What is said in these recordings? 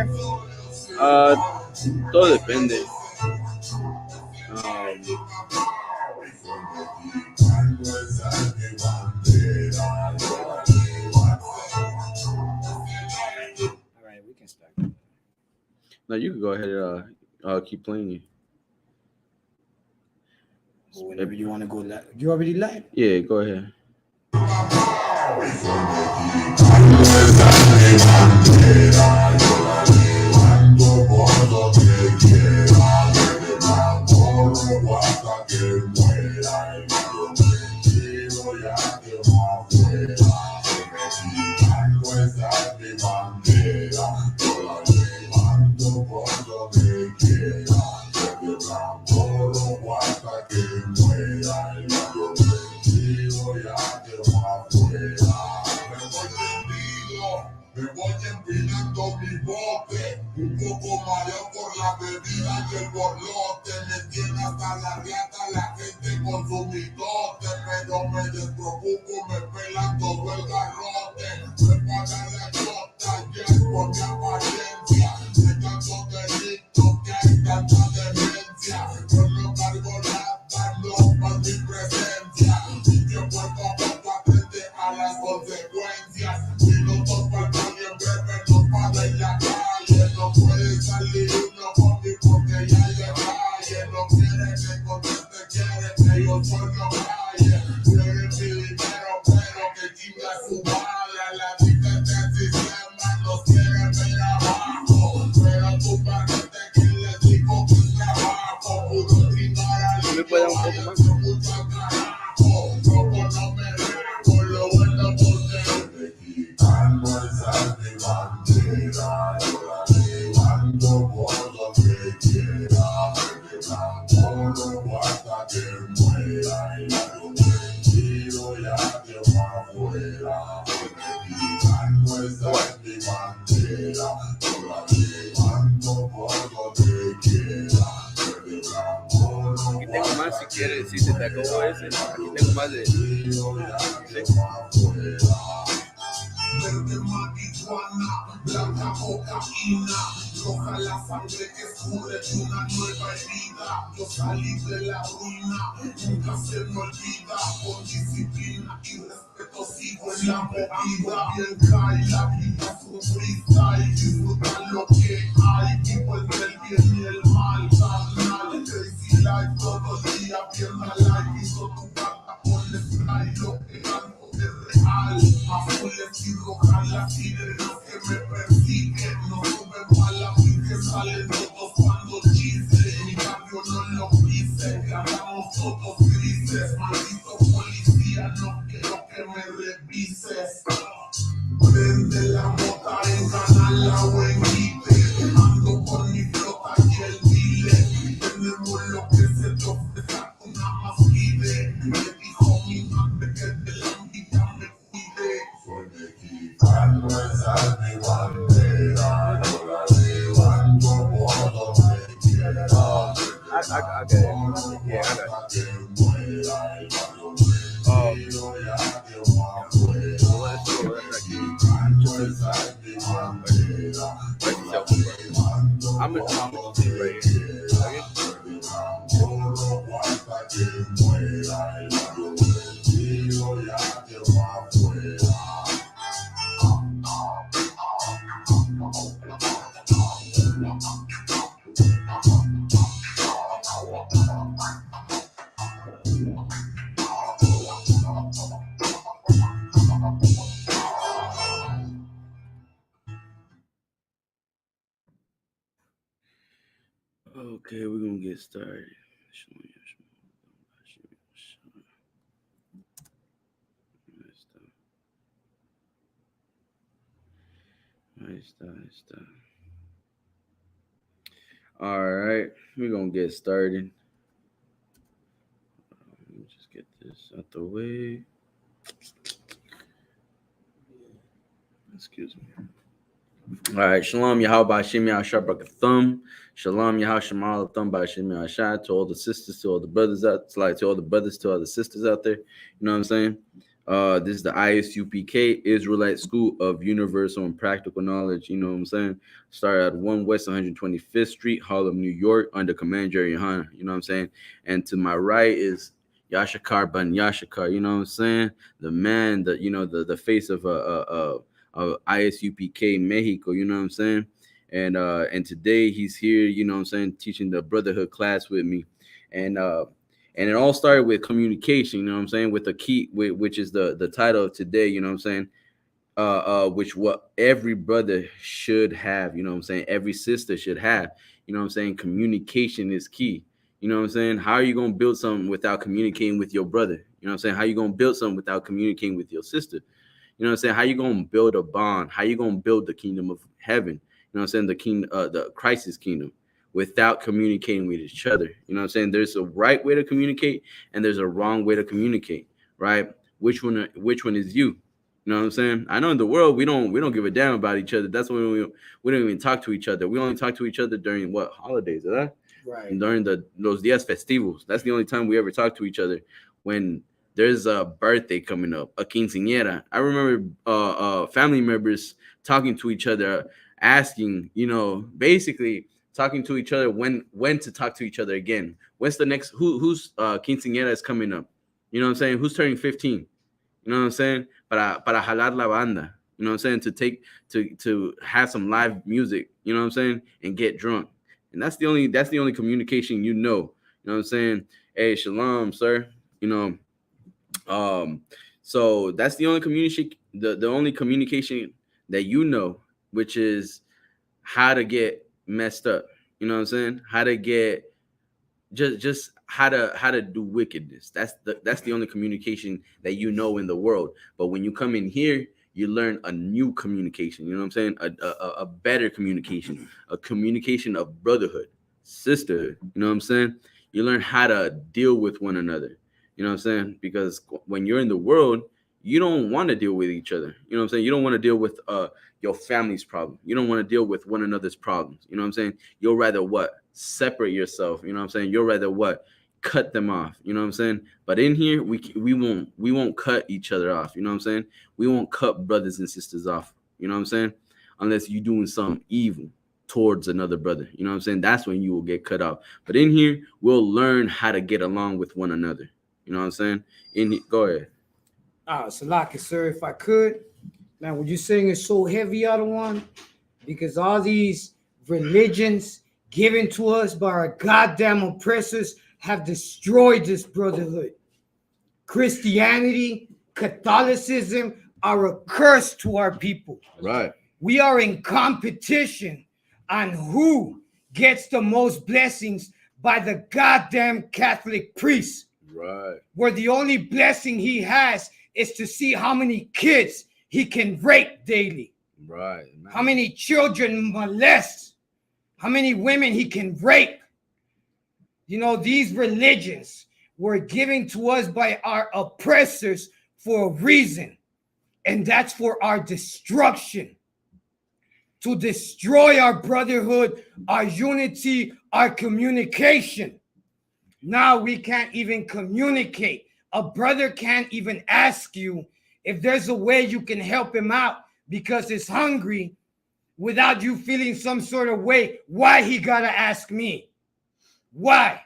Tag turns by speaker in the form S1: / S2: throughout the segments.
S1: more?
S2: Todo depende.
S1: All right, we can start.
S2: No, you can go ahead and keep playing.
S1: Whenever you want to go live. You already live?
S2: Yeah, go ahead.
S3: Me voy empinando mi bote, un poco mareo por la bebida y el borlote. Me tiene hasta la riata la gente con su mitote, pero me despreocupo, me pelan todo el garrote. Me pagan la chota y es por mi apariencia. De tanto delito que hay tanta demencia. Yo no cargo nada, no más mi presencia. Y que poco a poco aprende a las consecuencias. Si no topa el y en breve nos para en la calle. No puede salir uno conmigo porque ya hay detalle. No quiere que conteste, quiere que yo solo calle. Quiere mi dinero, pero que chinga su bala. La vida del sistema nos quiere ver abajo. Pero tu paquete que le digo que es trabajo. Puro tringar al
S2: ¿Me puede dar un poco más?
S3: mucho carajo. Loco no me rajo, lo bueno porque mexicano es mi bandera, yo la levanto por donde quiera, me enamoro hasta que muera y la tiro ya de afuera. Mexicano es mi bandera, yo la levanto por donde quiera, me enamoro.
S2: Aquí tengo más si quieres, si se te acabó ese. Aquí tengo más de.
S3: Verde marihuana, blanca cocaína, roja la sangre que escurre de una nueva herida. Yo salí de la ruina, nunca se me olvida, con disciplina y respeto sigo en la movida. Bien cae, la vida es un freestyle, disfruta lo que hay, vivo entre el bien y el mal, carnal, crazy life todo el día, bien alive, hizo tu gata con el spray, lo que canto es real, azules y rojas las sirenas que me persiguen, no suben a la que salen todos cuando chiste, mi cambio no lo pise, ganamos todos grises, maldito policía, no quiero que me revises. Prende la mota en Canala o en Guite, ando con mi flota y el dile, tenemos lo que se te ofrezca, una más pide, me dijo mi madre que de la envidia me cuide. Soy mexicano, esa es mi bandera, yo la levanto por donde quiera.
S2: I got it. Yeah, I got it. I'm gonna see right here. Okay, we're gonna get started. Ahí está. All right, we're gonna get started. Let me just get this out the way. Excuse me. All right, Shalom Yahweh Hashem Yahshua Thumb. Shalom Yahshua Thumb by Hashem Yahshua to all the sisters, to all the brothers out, like to all the brothers, to all the sisters out there. You know what I'm saying? This is the ISUPK, Israelite School of Universal and Practical Knowledge. You know what I'm saying? Started at 1 West 125th Street, Harlem, New York, under Command Jerry Hunter. You know what I'm saying? And to my right is Yashakar Ban Yashakar. You know what I'm saying? The man, the face of ISUPK Mexico. You know what I'm saying? And today he's here. You know what I'm saying? Teaching the brotherhood class with me, and it all started with communication, you know what I'm saying, with the key, which is the title of today, you know what I'm saying, which what every brother should have, you know what I'm saying, every sister should have, you know what I'm saying. Communication is key, you know what I'm saying. How are you going to build something without communicating with your brother? You know what I'm saying. How you going to build something without communicating with your sister? You know what I'm saying. How you going to build a bond? How you going to build the kingdom of heaven? You know what I'm saying, the Christ's kingdom, without communicating with each other. You know what I'm saying? There's a right way to communicate and there's a wrong way to communicate, right? Which one is you? You know what I'm saying? I know in the world we don't give a damn about each other. That's when we don't even talk to each other. We only talk to each other during what holidays, right?
S1: Right.
S2: During those días festivos. That's the only time we ever talk to each other. When there's a birthday coming up, a quinceañera. I remember family members talking to each other, asking, basically talking to each other when to talk to each other again. When's the next who's quinceañera is coming up? You know what I'm saying? Who's turning 15? You know what I'm saying? Para jalar la banda. You know what I'm saying? To have some live music, you know what I'm saying? And get drunk. And that's the only communication, you know. You know what I'm saying? Hey, shalom, sir. You know, so that's the only communication, the only communication that you know, which is how to get messed up. You know what I'm saying? How to get just how to do wickedness. That's the only communication that you know in the world. But when you come in here, you learn a new communication. You know what I'm saying? A better communication, a communication of brotherhood, sisterhood. You know what I'm saying? You learn how to deal with one another. You know what I'm saying? Because when you're in the world, you don't want to deal with each other. You know what I'm saying? You don't want to deal with your family's problem. You don't want to deal with one another's problems. You know what I'm saying? You'll rather what? Separate yourself. You know what I'm saying? You'll rather what? Cut them off. You know what I'm saying? But in here, we won't cut each other off. You know what I'm saying? We won't cut brothers and sisters off. You know what I'm saying? Unless you're doing something evil towards another brother. You know what I'm saying? That's when you will get cut off. But in here, we'll learn how to get along with one another. You know what I'm saying? Go ahead.
S1: Salaki, sir, if I could. Now, what you're saying is so heavy, other one, because all these religions given to us by our goddamn oppressors have destroyed this brotherhood. Christianity, Catholicism are a curse to our people.
S2: Right.
S1: We are in competition on who gets the most blessings by the goddamn Catholic priest.
S2: Right.
S1: Where the only blessing he has is to see how many kids he can rape daily.
S2: Right. Man.
S1: How many children molest. How many women he can rape. You know, these religions were given to us by our oppressors for a reason. And that's for our destruction. To destroy our brotherhood, our unity, our communication. Now we can't even communicate. A brother can't even ask you if there's a way you can help him out because he's hungry without you feeling some sort of way. Why he gotta ask me? Why?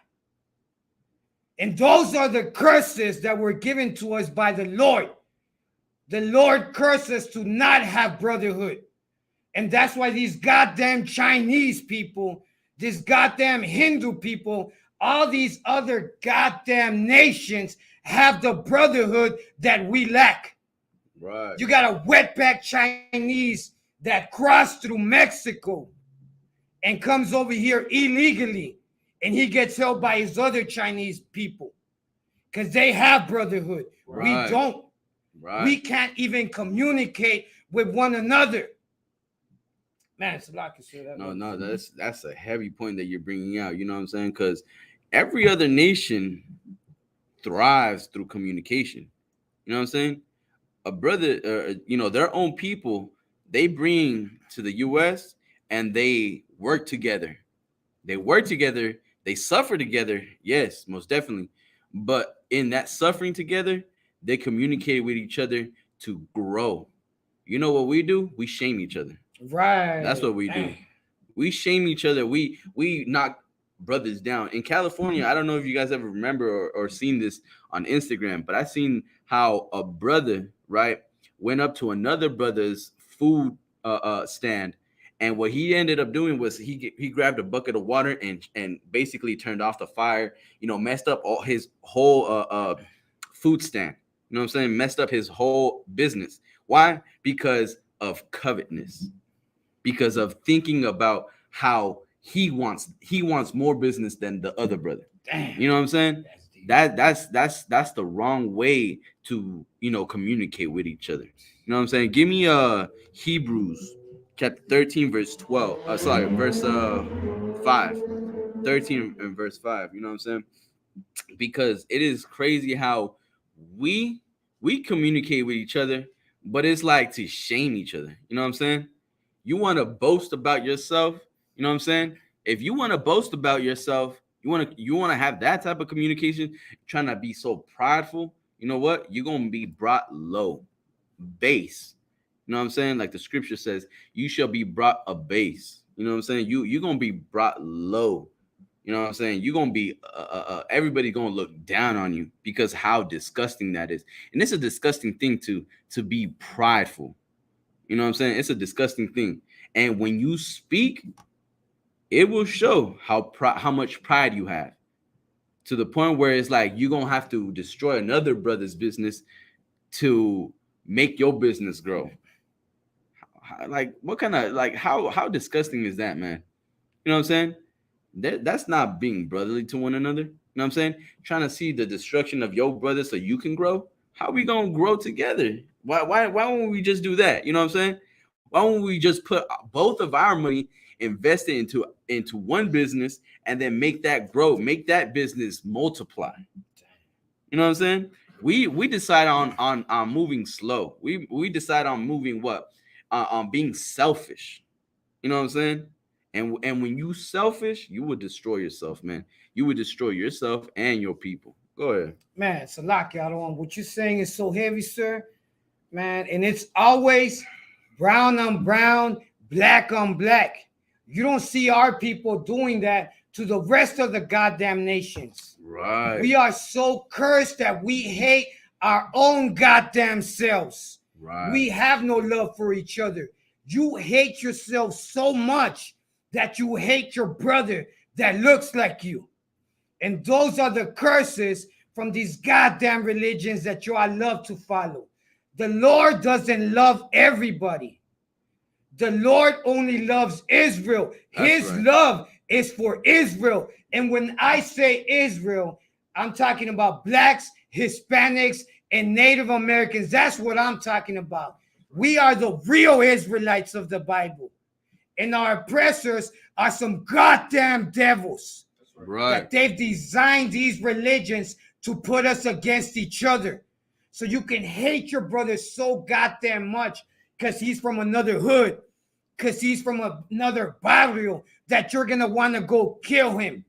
S1: And those are the curses that were given to us by the Lord. The Lord cursed us to not have brotherhood. And that's why these goddamn Chinese people, this goddamn Hindu people, all these other goddamn nations have the brotherhood that we lack.
S2: Right.
S1: You got a wetback Chinese that crossed through Mexico and comes over here illegally, and he gets held by his other Chinese people because they have brotherhood.
S2: Right.
S1: We don't.
S2: Right.
S1: We can't even communicate with one another. Man, it's a lot to say that.
S2: No, that's a heavy point that you're bringing out. You know what I'm saying? Because every other nation thrives through communication. You know what I'm saying? A brother, their own people, they bring to the U.S. and they work together. They work together. They suffer together. Yes, most definitely. But in that suffering together, They communicate with each other to grow. You know what we do? We shame each other.
S1: Right.
S2: That's what we do.
S1: Dang.
S2: We shame each other. We knock brothers down. In California, I don't know if you guys ever remember or seen this on Instagram, but I seen how a brother, right, went up to another brother's food stand, and what he ended up doing was he grabbed a bucket of water and basically turned off the fire. You know, messed up all his whole food stand. You know what I'm saying? Messed up his whole business. Why? Because of covetousness, because of thinking about how he wants more business than the other brother.
S1: Damn.
S2: You know what I'm saying?
S1: That's deep.
S2: That's the wrong way to communicate with each other. You know what I'm saying? Give me Hebrews chapter 13 verse 12. Sorry, verse 5. 13 and verse 5. You know what I'm saying? Because it is crazy how we we communicate with each other, but it's like to shame each other. You know what I'm saying? You want to boast about yourself. You know what I'm saying? If you want to boast about yourself, you want to have that type of communication, trying to be so prideful. You know what? You're gonna be brought low, base. You know what I'm saying? Like the scripture says, you shall be brought a base. You know what I'm saying? You're gonna be brought low. You know what I'm saying? You're gonna be everybody gonna look down on you because how disgusting that is. And it's a disgusting thing to be prideful. You know what I'm saying? It's a disgusting thing. And when you speak, it will show how much pride you have, to the point where it's like you're gonna have to destroy another brother's business to make your business grow. Like what kind of, like, how disgusting is that, man? You know what I'm saying? That's not being brotherly to one another. You know what I'm saying? Trying to see the destruction of your brother so you can grow. How we gonna grow together? Why won't we just do that? You know what I'm saying? Why won't we just put both of our money, invest it into one business, and then make that grow, make that business multiply? You know what I'm saying? We decide on moving slow. We decide on moving what? On being selfish. You know what I'm saying? And when you selfish, you will destroy yourself, man. You will destroy yourself and your people. Go ahead.
S1: Man, Salaki, I don't want what you're saying is so heavy, sir. Man, and it's always brown on brown, black on black. You don't see our people doing that to the rest of the goddamn nations.
S2: Right.
S1: We are so cursed that we hate our own goddamn selves.
S2: Right.
S1: We have no love for each other. You hate yourself so much that you hate your brother that looks like you. And those are the curses from these goddamn religions that you all love to follow. The Lord doesn't love everybody. The Lord only loves Israel. His
S2: right.
S1: love is for Israel. And when I say Israel, I'm talking about blacks, Hispanics, and Native Americans. That's what I'm talking about. We are the real Israelites of the Bible. And our oppressors are some goddamn devils.
S2: Right.
S1: That they've designed these religions to put us against each other. So you can hate your brother so goddamn much because he's from another hood, because he's from another barrio, that you're going to want to go kill him.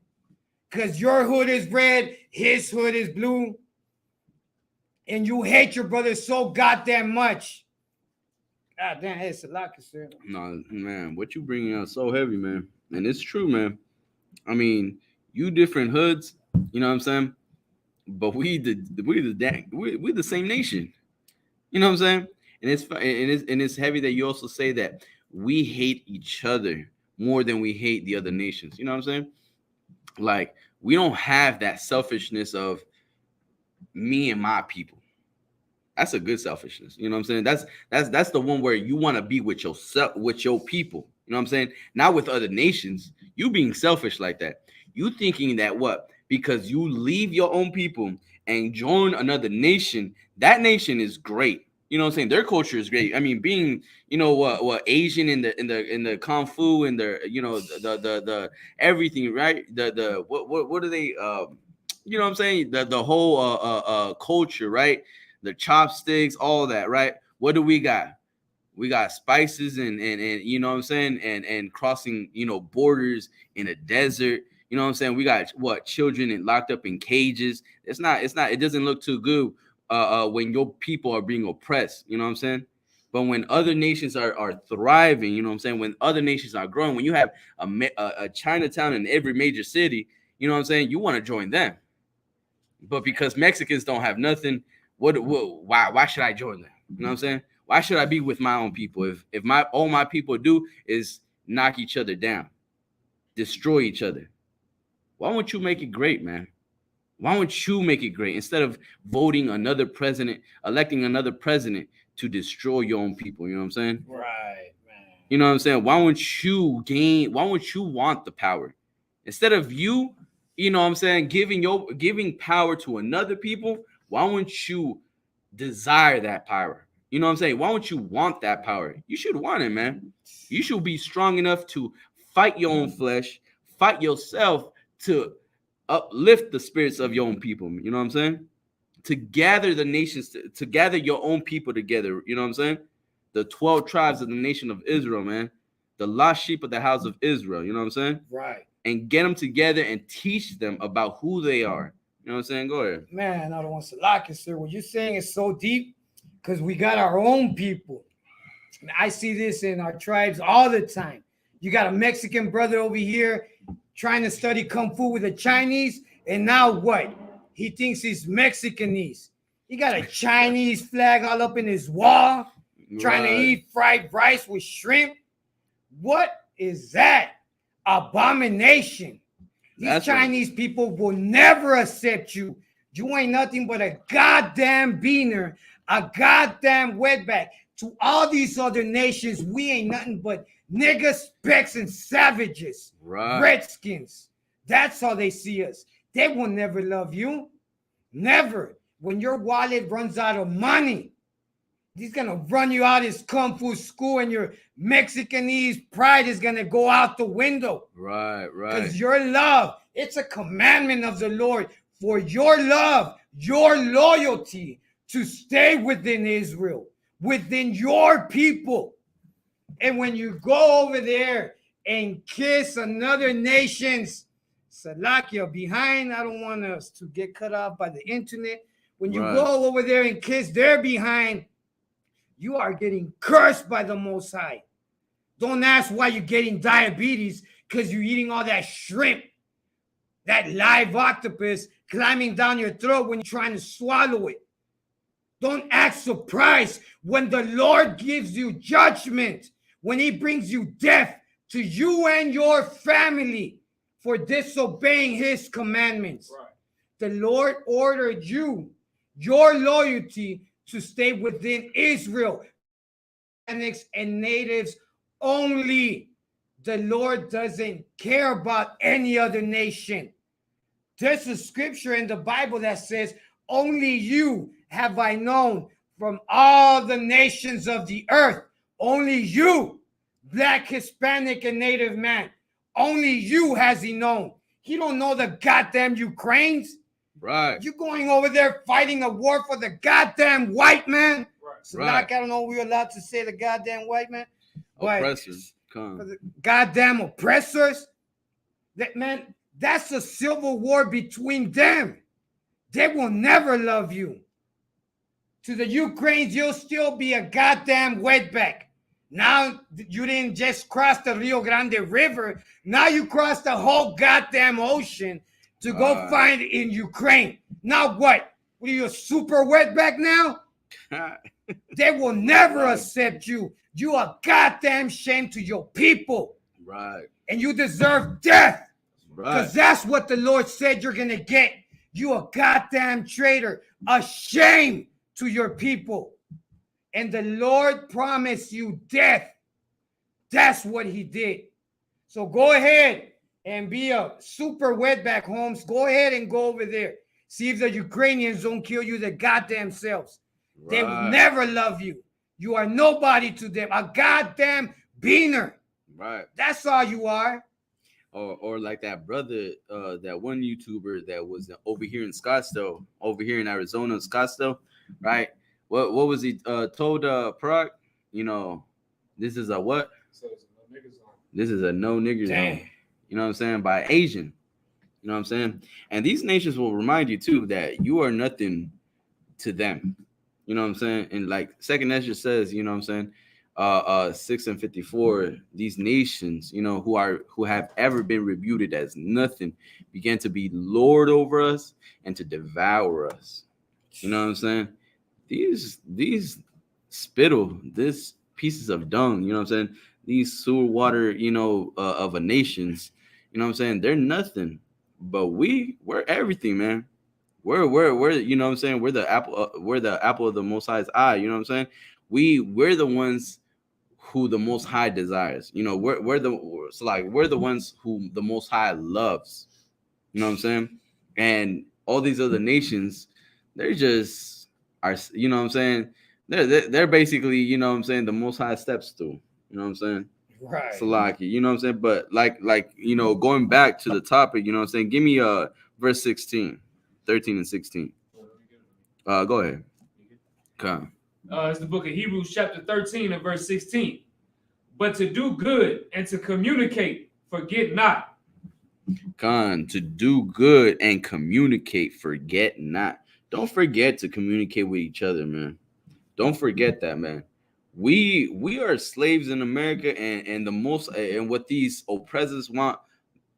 S1: Because your hood is red, his hood is blue, and you hate your brother so goddamn much. God damn, it's a lot, sir.
S2: No, man, what you bringing out so heavy, man. And it's true, man. I mean, you different hoods, you know what I'm saying? But we the same nation. You know what I'm saying? And it's heavy that you also say that we hate each other more than we hate the other nations. You know what I'm saying? Like, we don't have that selfishness of me and my people. That's a good selfishness. You know what I'm saying? That's the one where you want to be with yourself, with your people. You know what I'm saying? Not with other nations. You being selfish like that. You thinking that what? Because you leave your own people and join another nation, that nation is great. You know what I'm saying? Their culture is great. I mean, being, what Asian in the kung fu and the everything, right? The what are they you know what I'm saying? The whole culture, right? The chopsticks, all that, right? What do we got? We got spices and you know what I'm saying, and crossing borders in a desert. You know what I'm saying? We got what, children and locked up in cages. It doesn't look too good when your people are being oppressed, you know what I'm saying? But when other nations are thriving, you know what I'm saying? When other nations are growing, when you have a Chinatown in every major city, you know what I'm saying? You want to join them. But because Mexicans don't have nothing, why should I join them? You know what I'm saying? Why should I be with my own people? If my all my people do is knock each other down, destroy each other. Why won't you make it great, man? Why don't you make it great instead of voting another president, electing another president to destroy your own people? You know what I'm saying?
S1: Right, man.
S2: You know what I'm saying? Why won't you gain? Why won't you want the power instead of you? You know what I'm saying? Giving power to another people. Why won't you desire that power? You know what I'm saying? Why won't you want that power? You should want it, man. You should be strong enough to fight your own flesh, fight yourself to uplift the spirits of your own people. You know what I'm saying? To gather the nations, to gather your own people together. You know what I'm saying? The 12 tribes of the nation of Israel, man. The lost sheep of the house of Israel. You know what I'm saying?
S1: Right.
S2: And get them together and teach them about who they are. You know what I'm saying? Go ahead.
S1: Man, I don't want to lock it, sir. What you're saying is so deep because we got our own people. And I see this in our tribes all the time. You got a Mexican brother over here trying to study Kung Fu with a Chinese, and now what? He thinks he's Mexicanese. He got a Chinese flag all up in his wall, trying to eat fried rice with shrimp. What is that? Abomination. These Chinese people will never accept you. You ain't nothing but a goddamn beaner, a goddamn wetback. To all these other nations, we ain't nothing but niggas, specks, and savages.
S2: Right.
S1: Redskins. That's how they see us. They will never love you. Never. When your wallet runs out of money, he's going to run you out of his Kung Fu school and your Mexicanese pride is going to go out the window.
S2: Right.
S1: Because your love, it's a commandment of the Lord for your love, your loyalty to stay within Israel, within your people. And when you go over there and kiss another nation's Salakia behind, I don't want us to get cut off by the internet. When you go over there and kiss their behind, you are getting cursed by the Most High. Don't ask why you're getting diabetes because you're eating all that shrimp, that live octopus climbing down your throat when you're trying to swallow it. Don't act surprised when the Lord gives you judgment, when he brings you death to you and your family for disobeying his commandments. Right. The Lord ordered you, your loyalty, to stay within Israel and natives only. The Lord doesn't care about any other nation. There's a scripture in the Bible that says, only you have I known from all the nations of the earth. Only you, Black, Hispanic, and Native man. Only you has he known. He don't know the goddamn Ukrainians.
S2: Right.
S1: You going over there fighting a war for the goddamn white man? Right. So like, I don't know, we're allowed to say the goddamn white man.
S2: Oppressors.
S1: For the goddamn oppressors. That man, that's a civil war between them. They will never love you. To the Ukrainians, you'll still be a goddamn wetback. Now you didn't just cross the Rio Grande River. Now you crossed the whole goddamn ocean to go find it in Ukraine. Now what? What are you, a super wetback now? They will never accept you. You are goddamn shame to your people.
S2: Right.
S1: And you deserve death.
S2: Right.
S1: Because that's what the Lord said you're going to get. You a goddamn traitor. A shame to your people. And the Lord promised you death. That's what he did. So go ahead and be a super wetback, Holmes. Go ahead and go over there. See if the Ukrainians don't kill you their goddamn selves. Right. They will never love you. You are nobody to them. A goddamn beaner.
S2: Right.
S1: That's all you are.
S2: Or like that brother, that one YouTuber that was over here in Scottsdale, over here in Arizona, Scottsdale, right? What was he told Prague? You know, this is a what? This is a no nigger zone. You know what I'm saying? By Asian. You know what I'm saying? And these nations will remind you too that you are nothing to them. You know what I'm saying? And like Second Ezra says, you know what I'm saying? 6 and 54, these nations, who have ever been reputed as nothing, began to be lord over us and to devour us. You know what I'm saying? These spittle, this pieces of dung, you know what I'm saying? These sewer water, of a nations, you know what I'm saying? They're nothing, but we're everything, man. We're you know what I'm saying? We're the apple of the Most High's eye. You know what I'm saying? We're the ones who the Most High desires. We're the ones who the Most High loves. You know what I'm saying? And all these other nations, they're just are. You know what I'm saying? They're basically, you know what I'm saying, the Most High steps through. You know what I'm saying?
S1: Right.
S2: Salaki, you know what I'm saying? But like going back to the topic, you know what I'm saying? Give me verse 16, 13 and 16. Go ahead. Okay.
S4: It's the book of Hebrews chapter 13 and verse 16. But to do good and to communicate, forget not.
S2: To do good and communicate, forget not. Don't forget to communicate with each other, man. Don't forget that, man. We are slaves in America, and the most and what these oppressors want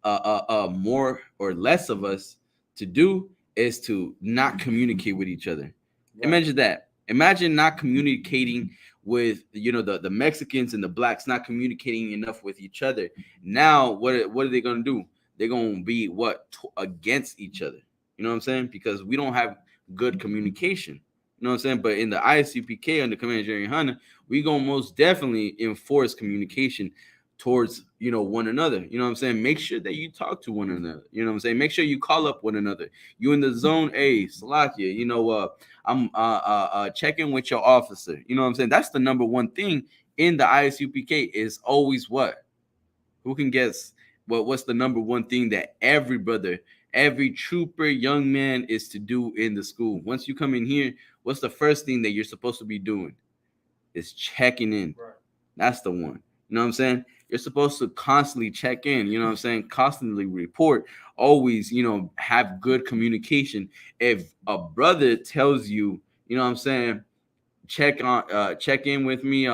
S2: more or less of us to do is to not communicate with each other. Right. Imagine that. Imagine not communicating with the Mexicans and the blacks, not communicating enough with each other. Now what are they going to do? They're going to be against each other. You know what I'm saying? Because we don't have good communication. You know what I'm saying? But in the ISUPK under Commander Jerry Hunter, we going to most definitely enforce communication towards one another. You know what I'm saying? Make sure that you talk to one another. You know what I'm saying? Make sure you call up one another. You in the zone A, Salakia, I'm checking with your officer. You know what I'm saying? That's the number one thing in the ISUPK is always what? Who can guess what's the number one thing that every brother, every trooper, young man is to do in the school? Once you come in here, what's the first thing that you're supposed to be doing? Is checking in. Right. That's the one. You know what I'm saying? You're supposed to constantly check in, you know what I'm saying? Constantly report, always, have good communication. If a brother tells you, you know what I'm saying, check in with me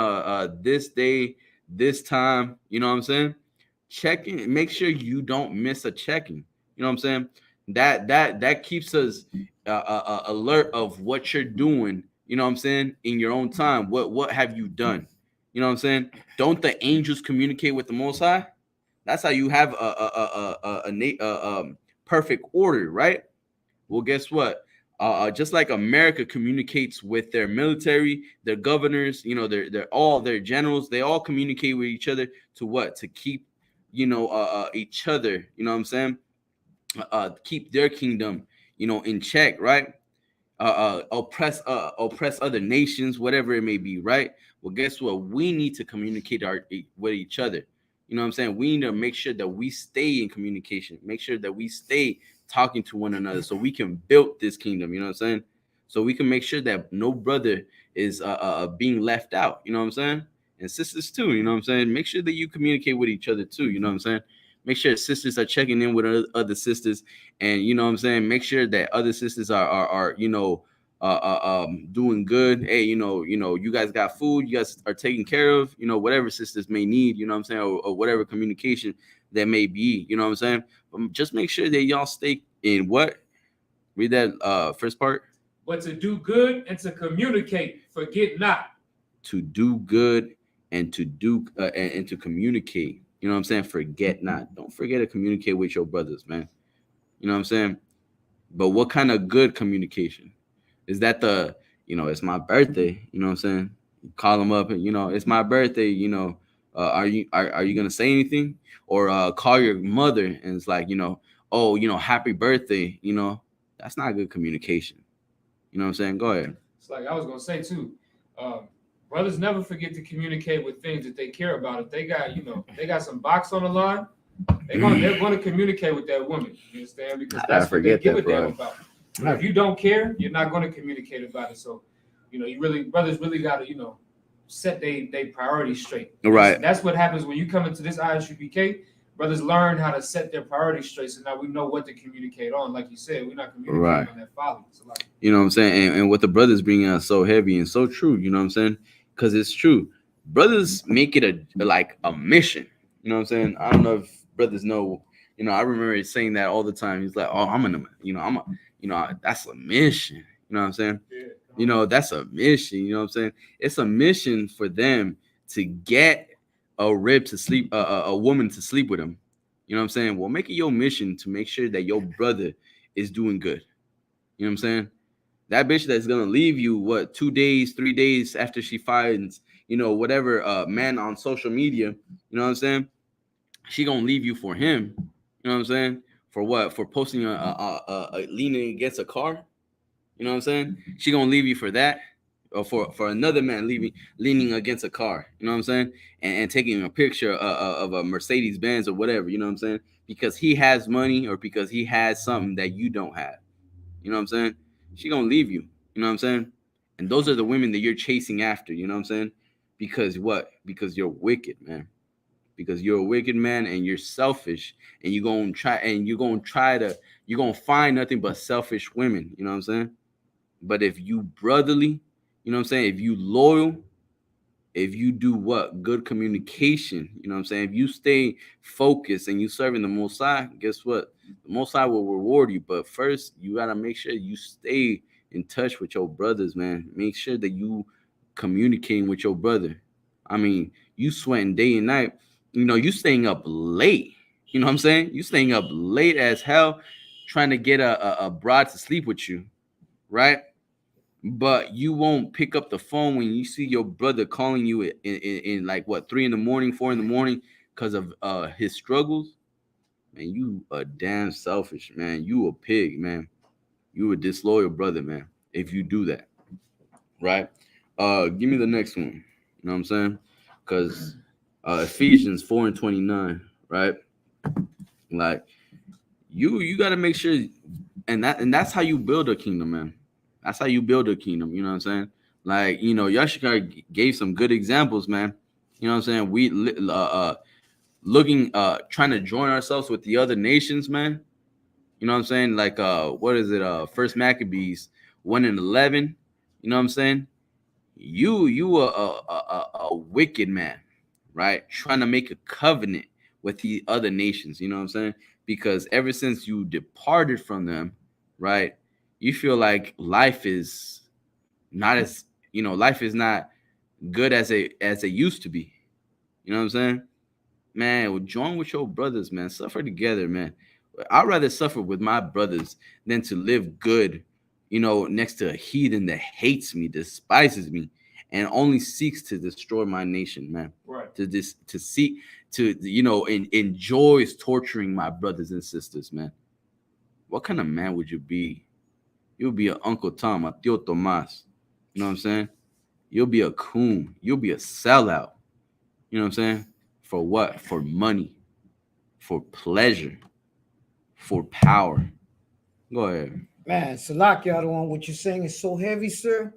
S2: this day, this time, you know what I'm saying? Check in, make sure you don't miss a check-in. You know what I'm saying? That keeps us alert of what you're doing, you know what I'm saying, in your own time. What have you done? You know what I'm saying? Don't the angels communicate with the Most High? That's how you have a perfect order, right? Well, guess what? Just like America communicates with their military, their governors, their generals, they all communicate with each other to what? To keep, each other, you know what I'm saying? Keep their kingdom, in check, right? Oppress other nations, whatever it may be, right? Well, guess what? We need to communicate with each other. You know what I'm saying? We need to make sure that we stay in communication, make sure that we stay talking to one another so we can build this kingdom, you know what I'm saying? So we can make sure that no brother is being left out, you know what I'm saying? And sisters too, you know what I'm saying? Make sure that you communicate with each other too, you know what I'm saying? Make sure sisters are checking in with other sisters, and you know what I'm saying. Make sure that other sisters are doing good. Hey, you guys got food. You guys are taken care of. Whatever sisters may need. You know what I'm saying, or whatever communication that may be. You know what I'm saying. But just make sure that y'all stay in what. Read that first part.
S4: But to do good and to communicate, forget not.
S2: To do good and to do and to communicate. You know what I'm saying? Forget not. Don't forget to communicate with your brothers, man. You know what I'm saying? But what kind of good communication? Is that it's my birthday, you know what I'm saying? You call them up and, it's my birthday, are you going to say anything? Or call your mother and it's like, happy birthday, that's not good communication. You know what I'm saying? Go ahead.
S4: It's like I was going to say too, brothers never forget to communicate with things that they care about. If they got, they got some box on the line, they're going to communicate with that woman. You understand? Because that's what they give a damn about. If you don't care, you're not going to communicate about it. So, brothers really got to, set they priorities straight.
S2: Right.
S4: That's what happens when you come into this ISUPK. brothers learn how to set their priorities straight. So now we know what to communicate on. Like you said, we're not communicating
S2: Right.
S4: on that folly. So like,
S2: You know what I'm saying? And what the brothers bring out so heavy and so true. You know what I'm saying? Because it's true. Brothers make it like a mission. You know what I'm saying? I don't know if brothers know. You know, I remember saying that all the time. He's like, "Oh, that's a mission." You know what I'm saying?
S4: yeah,
S2: You know, that's a mission. You know what I'm saying? It's a mission for them to get a rib to sleep, a woman to sleep with him. You know what I'm saying? Well, make it your mission to make sure that your brother is doing good. You know what I'm saying? That bitch that's gonna leave you 2 days, 3 days after she finds, whatever man on social media, you know what I'm saying? She gonna leave you for him. You know what I'm saying? For what? For posting a leaning against a car. You know what I'm saying? She gonna leave you for that, or for another man leaning against a car. You know what I'm saying? And taking a picture of a Mercedes Benz or whatever. You know what I'm saying? Because he has money or because he has something that you don't have. You know what I'm saying? She gonna leave you. You know what I'm saying? And those are the women that you're chasing after. You know what I'm saying? Because what? Because you're wicked, man. Because you're a wicked man and you're selfish, and you're gonna find nothing but selfish women. You know what I'm saying? But if you brotherly, you know what I'm saying? If you loyal, if you do what? Good communication, you know what I'm saying? If you stay focused and you serving the Most High, guess what? The Most High will reward you. But first, you got to make sure you stay in touch with your brothers, man. Make sure that you communicating with your brother. I mean, you sweating day and night. You know, you staying up late. You know what I'm saying? You staying up late as hell trying to get a bride to sleep with you, right? But you won't pick up the phone when you see your brother calling you in like what 3 in the morning, 4 in the morning because of his struggles. Man, you a damn selfish man. You a pig, man. You a disloyal brother, man. If you do that, right? Give me the next one. You know what I'm saying? Because Ephesians 4:29, right? Like you got to make sure, and that's how you build a kingdom, man. That's how you build a kingdom. You know what I'm saying? Like, Yashikar gave some good examples, man. You know what I'm saying? We looking trying to join ourselves with the other nations, man. You know what I'm saying? Like what is it? First Maccabees 1:11. You know what I'm saying? You a wicked man, right? Trying to make a covenant with the other nations. You know what I'm saying? Because ever since you departed from them, right? You feel like life is not as life is not good as it used to be. You know what I'm saying? Man, join with your brothers, man. Suffer together, man. I'd rather suffer with my brothers than to live good, next to a heathen that hates me, despises me, and only seeks to destroy my nation, man.
S4: right.
S2: To seek to enjoys torturing my brothers and sisters, man. What kind of man would you be? You'll be an Uncle Tom, a Tío Tomás. You know what I'm saying? You'll be a coon. You'll be a sellout. You know what I'm saying? For what? For money, for pleasure, for power. Go ahead.
S1: Man, Salaki, I don't want what you're saying is so heavy, sir,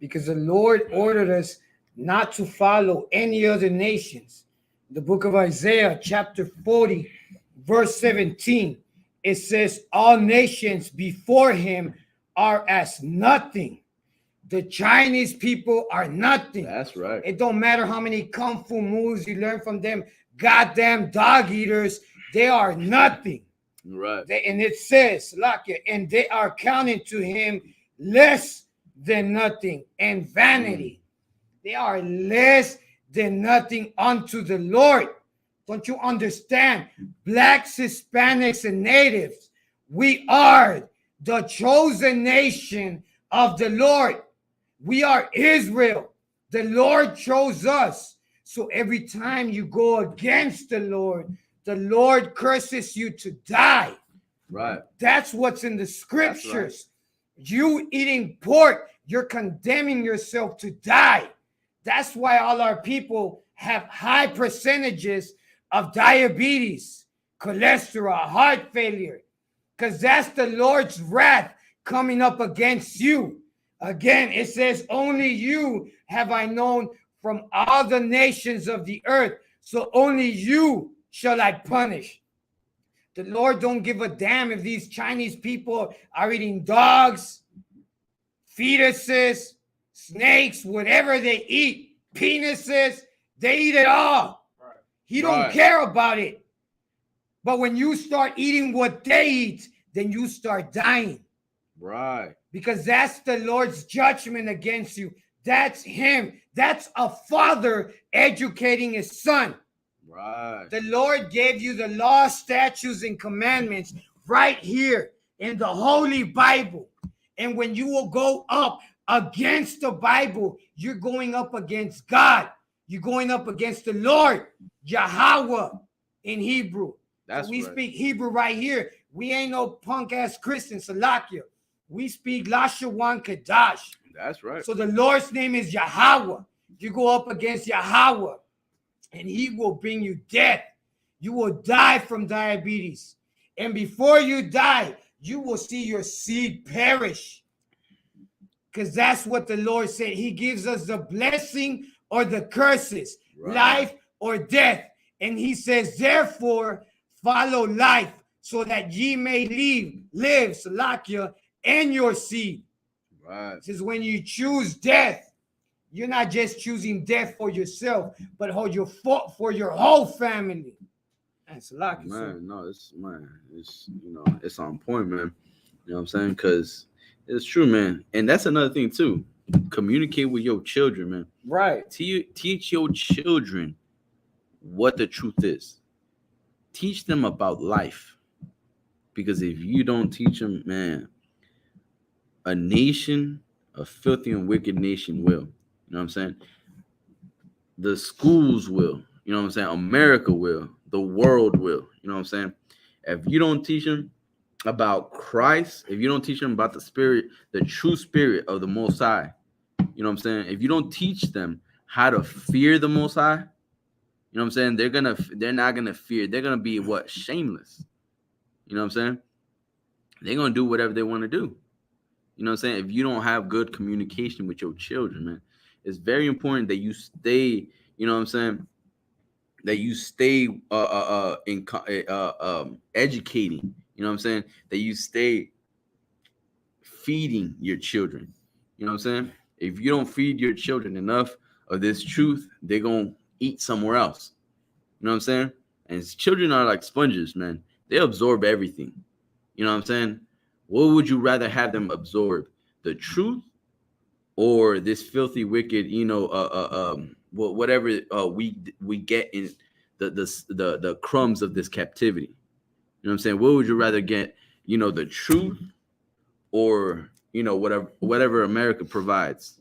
S1: because the Lord ordered us not to follow any other nations. The book of Isaiah, chapter 40, verse 17, it says, all nations before him are as nothing. The Chinese people are nothing.
S2: That's right.
S1: It don't matter how many kung fu moves you learn from them, goddamn dog eaters, they are nothing.
S2: Right.
S1: And it says, Lakia, and they are counting to him less than nothing and vanity. They are less than nothing unto the Lord. Don't you understand? Blacks, Hispanics, and natives, we are the chosen nation of the Lord. We are Israel. The Lord chose us. So every time you go against the Lord curses you to die.
S2: Right.
S1: That's what's in the scriptures. Right. You eating pork, you're condemning yourself to die. That's why all our people have high percentages of diabetes, cholesterol, heart failure, because that's the Lord's wrath coming up against you. Again, it says, only you have I known from all the nations of the earth. So only you shall I punish. The Lord don't give a damn if these Chinese people are eating dogs, fetuses, snakes, whatever they eat, penises, they eat it all.
S4: Right.
S1: He don't care about it. But when you start eating what they eat, then you start dying.
S2: Right.
S1: Because that's the Lord's judgment against you. That's him. That's a father educating his son.
S2: Right.
S1: The Lord gave you the law, statutes, and commandments right here in the Holy Bible. And when you will go up against the Bible, you're going up against God. You're going up against the Lord, Yahweh in Hebrew.
S2: That's
S1: so we
S2: right.
S1: speak Hebrew right here. We ain't no punk-ass Christians, Salakia. We speak Lashawan Kadash.
S2: That's right.
S1: So the Lord's name is Yahweh. You go up against Yahweh, and he will bring you death. You will die from diabetes. And before you die, you will see your seed perish. Because that's what the Lord said. He gives us the blessing or the curses,
S2: Right.
S1: life or death. And he says, therefore, follow life so that ye may live, Salakia, and your seed.
S2: Right.
S1: It says when you choose death, you're not just choosing death for yourself, but for your whole family. That's lucky.
S2: Man, no, it's it's on point, man. You know what I'm saying? Because it's true, man. And that's another thing too. Communicate with your children, man.
S1: Right.
S2: Teach your children what the truth is. Teach them about life. Because if you don't teach them, man, a filthy and wicked nation will. You know what I'm saying? The schools will. You know what I'm saying? America will. The world will. You know what I'm saying? If you don't teach them about Christ, if you don't teach them about the spirit, the true spirit of the Most High, you know what I'm saying? If you don't teach them how to fear the Most High, you know what I'm saying? They're not gonna fear. They're gonna be what? Shameless. You know what I'm saying? They're gonna do whatever they want to do. You know what I'm saying? If you don't have good communication with your children, man, it's very important that you stay, you know what I'm saying, that you stay educating, you know what I'm saying, that you stay feeding your children. You know what I'm saying? If you don't feed your children enough of this truth, they're going to eat somewhere else. You know what I'm saying? And children are like sponges, man. They absorb everything. You know what I'm saying? What would you rather have them absorb? The truth or this filthy, wicked, whatever we get in the crumbs of this captivity? You know what I'm saying? What would you rather get? The truth or whatever America provides?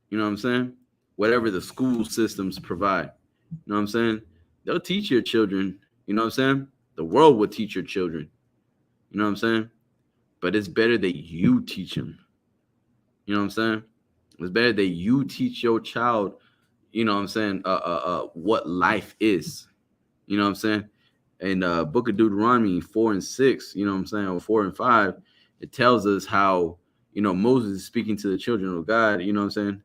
S2: You know what I'm saying? Whatever the school systems provide. You know what I'm saying? They'll teach your children. You know what I'm saying? The world will teach your children. You know what I'm saying? But it's better that you teach them. You know what I'm saying? It's better that you teach your child, you know what I'm saying, what life is. You know what I'm saying? In Book of Deuteronomy 4 and 6, you know what I'm saying, or 4 and 5, it tells us how, Moses is speaking to the children of God, you know what I'm saying,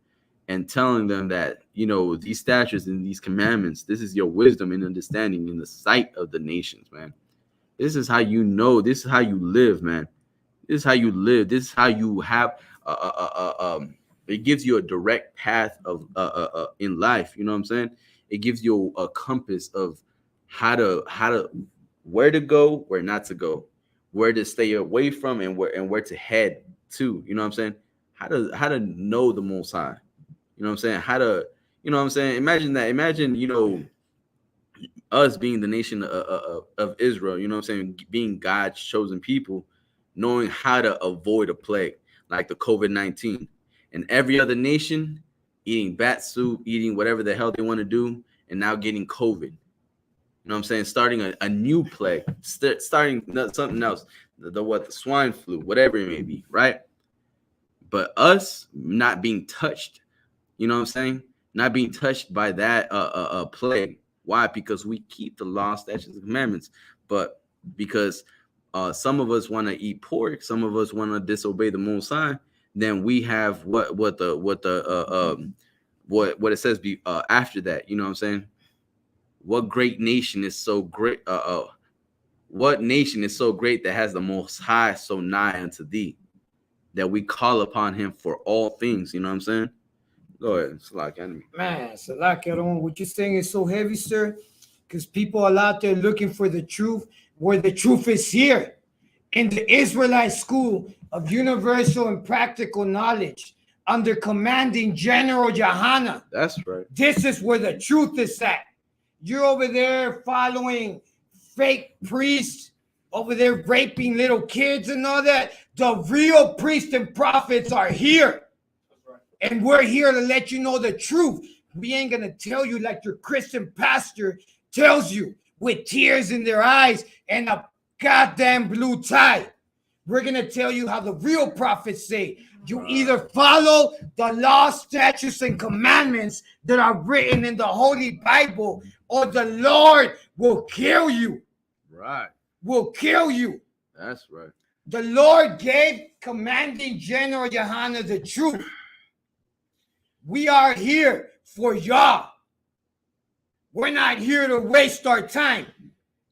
S2: and telling them that, these statutes and these commandments, this is your wisdom and understanding in the sight of the nations, man. This is how this is how you live, man. This is how you live. This is how you have it gives you a direct path of in life. You know what I'm saying? It gives you a compass of how to where to go, where not to go, where to stay away from, and where to head to. You know what I'm saying? How to know the Most High. You know what I'm saying? How to, you know what I'm saying? Imagine that. Imagine, us being the nation of Israel. You know what I'm saying? Being God's chosen people, knowing how to avoid a plague like the COVID-19, and every other nation eating bat soup, eating whatever the hell they want to do, and now getting COVID. You know what I'm saying? Starting a new plague, starting something else, the swine flu, whatever it may be, right? But us not being touched, you know what I'm saying? Not being touched by that plague. Why? Because we keep the law, statutes, and commandments. But because some of us want to eat pork, some of us want to disobey the Most High, then we have what it says after that. You know what I'm saying? what great nation is so great? What nation is so great that has the Most High so nigh unto thee, that we call upon him for all things? You know what I'm saying? Go ahead. It's like enemy.
S1: Man, Salak, what you're saying is so heavy, sir, because people are out there looking for the truth, where the truth is here in the Israelite School of Universal and Practical Knowledge under commanding General Johanna.
S2: That's right.
S1: This is where the truth is at. You're over there following fake priests, over there raping little kids and all that. The real priests and prophets are here. And we're here to let you know the truth. We ain't going to tell you like your Christian pastor tells you with tears in their eyes and a goddamn blue tie. We're going to tell you how the real prophets say. You either follow the law, statutes, and commandments that are written in the Holy Bible, or the Lord will kill you.
S2: Right.
S1: Will kill you.
S2: That's right.
S1: The Lord gave commanding General Johanna the truth. We are here for y'all. We're not here to waste our time.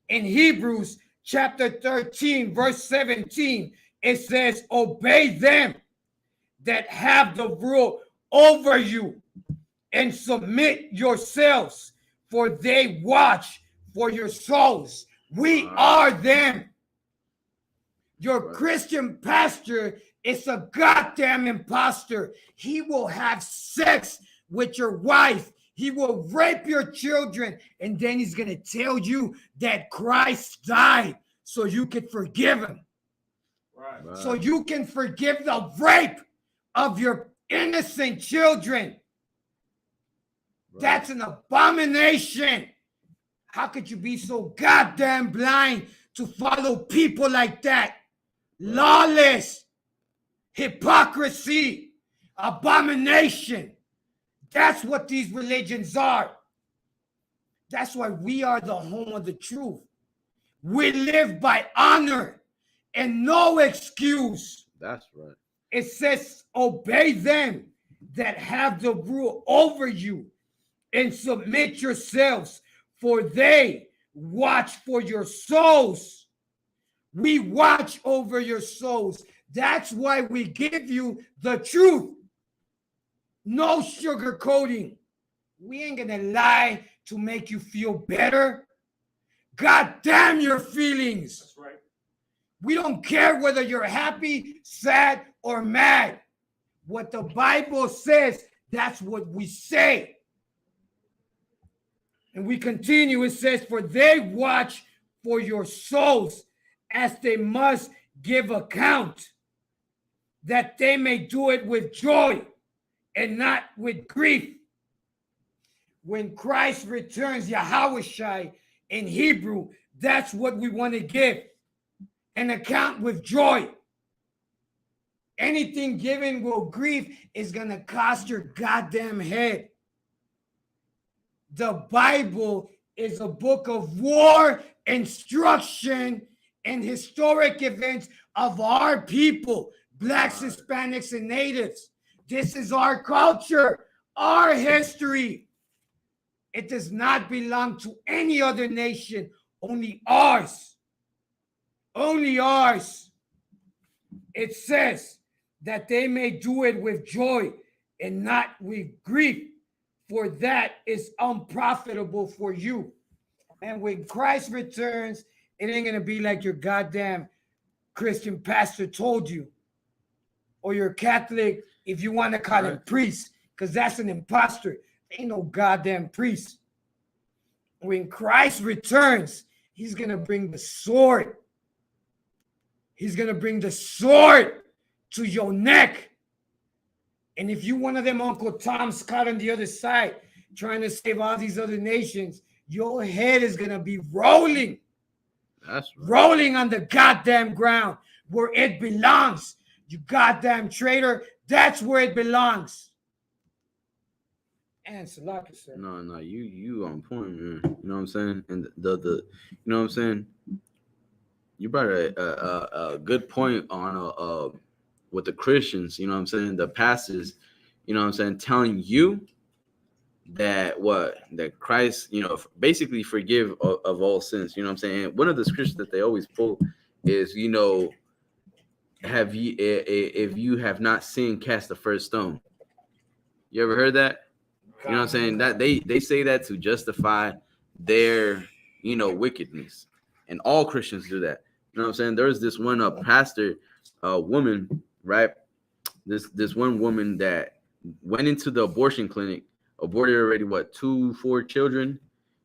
S1: In Hebrews chapter 13, verse 17, it says, obey them that have the rule over you and submit yourselves, for they watch for your souls. We are them. Your Christian pastor is a goddamn imposter. He will have sex with your wife. He will rape your children. And then he's going to tell you that Christ died so you can forgive him.
S2: Right.
S1: So you can forgive the rape of your innocent children. Right. That's an abomination. How could you be so goddamn blind to follow people like that? Lawless, hypocrisy, abomination. That's what these religions are. That's why we are the home of the truth. We live by honor and no excuse.
S2: That's right.
S1: It says, obey them that have the rule over you and submit yourselves, for they watch for your souls. We watch over your souls. That's why we give you the truth. No sugarcoating. We ain't gonna lie to make you feel better. God damn your feelings.
S4: That's right.
S1: We don't care whether you're happy, sad, or mad. What the Bible says, that's what we say. And we continue. It says, for they watch for your souls, as they must give account, that they may do it with joy and not with grief. When Christ returns, Yahushai in Hebrew, that's what we want to give. An account with joy. Anything given with grief is going to cost your goddamn head. The Bible is a book of war, instruction, and historic events of our people, Blacks, Hispanics, and Natives. This is our culture, our history. It does not belong to any other nation, only ours. Only ours. It says that they may do it with joy and not with grief, for that is unprofitable for you. And when Christ returns, it ain't going to be like your goddamn Christian pastor told you, or your Catholic, if you want to call him priest, because that's an imposter. Ain't no goddamn priest. When Christ returns, he's going to bring the sword. He's going to bring the sword to your neck. And if you one of them Uncle Toms caught on the other side, trying to save all these other nations, your head is going to be rolling.
S2: That's right.
S1: Rolling on the goddamn ground where it belongs. You goddamn traitor. That's where it belongs. And Salaka, sir.
S2: No, you on point, man. You know what I'm saying? And the you know what I'm saying? You brought a good point on with the Christians, you know what I'm saying? The pastors, you know what I'm saying, telling you that Christ, basically forgive of all sins. You know what I'm saying? And one of the scriptures that they always pull is, have you if you have not sinned, cast the first stone. You ever heard that? You know what I'm saying? That they say that to justify their wickedness, and all Christians do that. You know what I'm saying? There was this one pastor, woman, right? This one woman that went into the abortion clinic, aborted already what 4 children.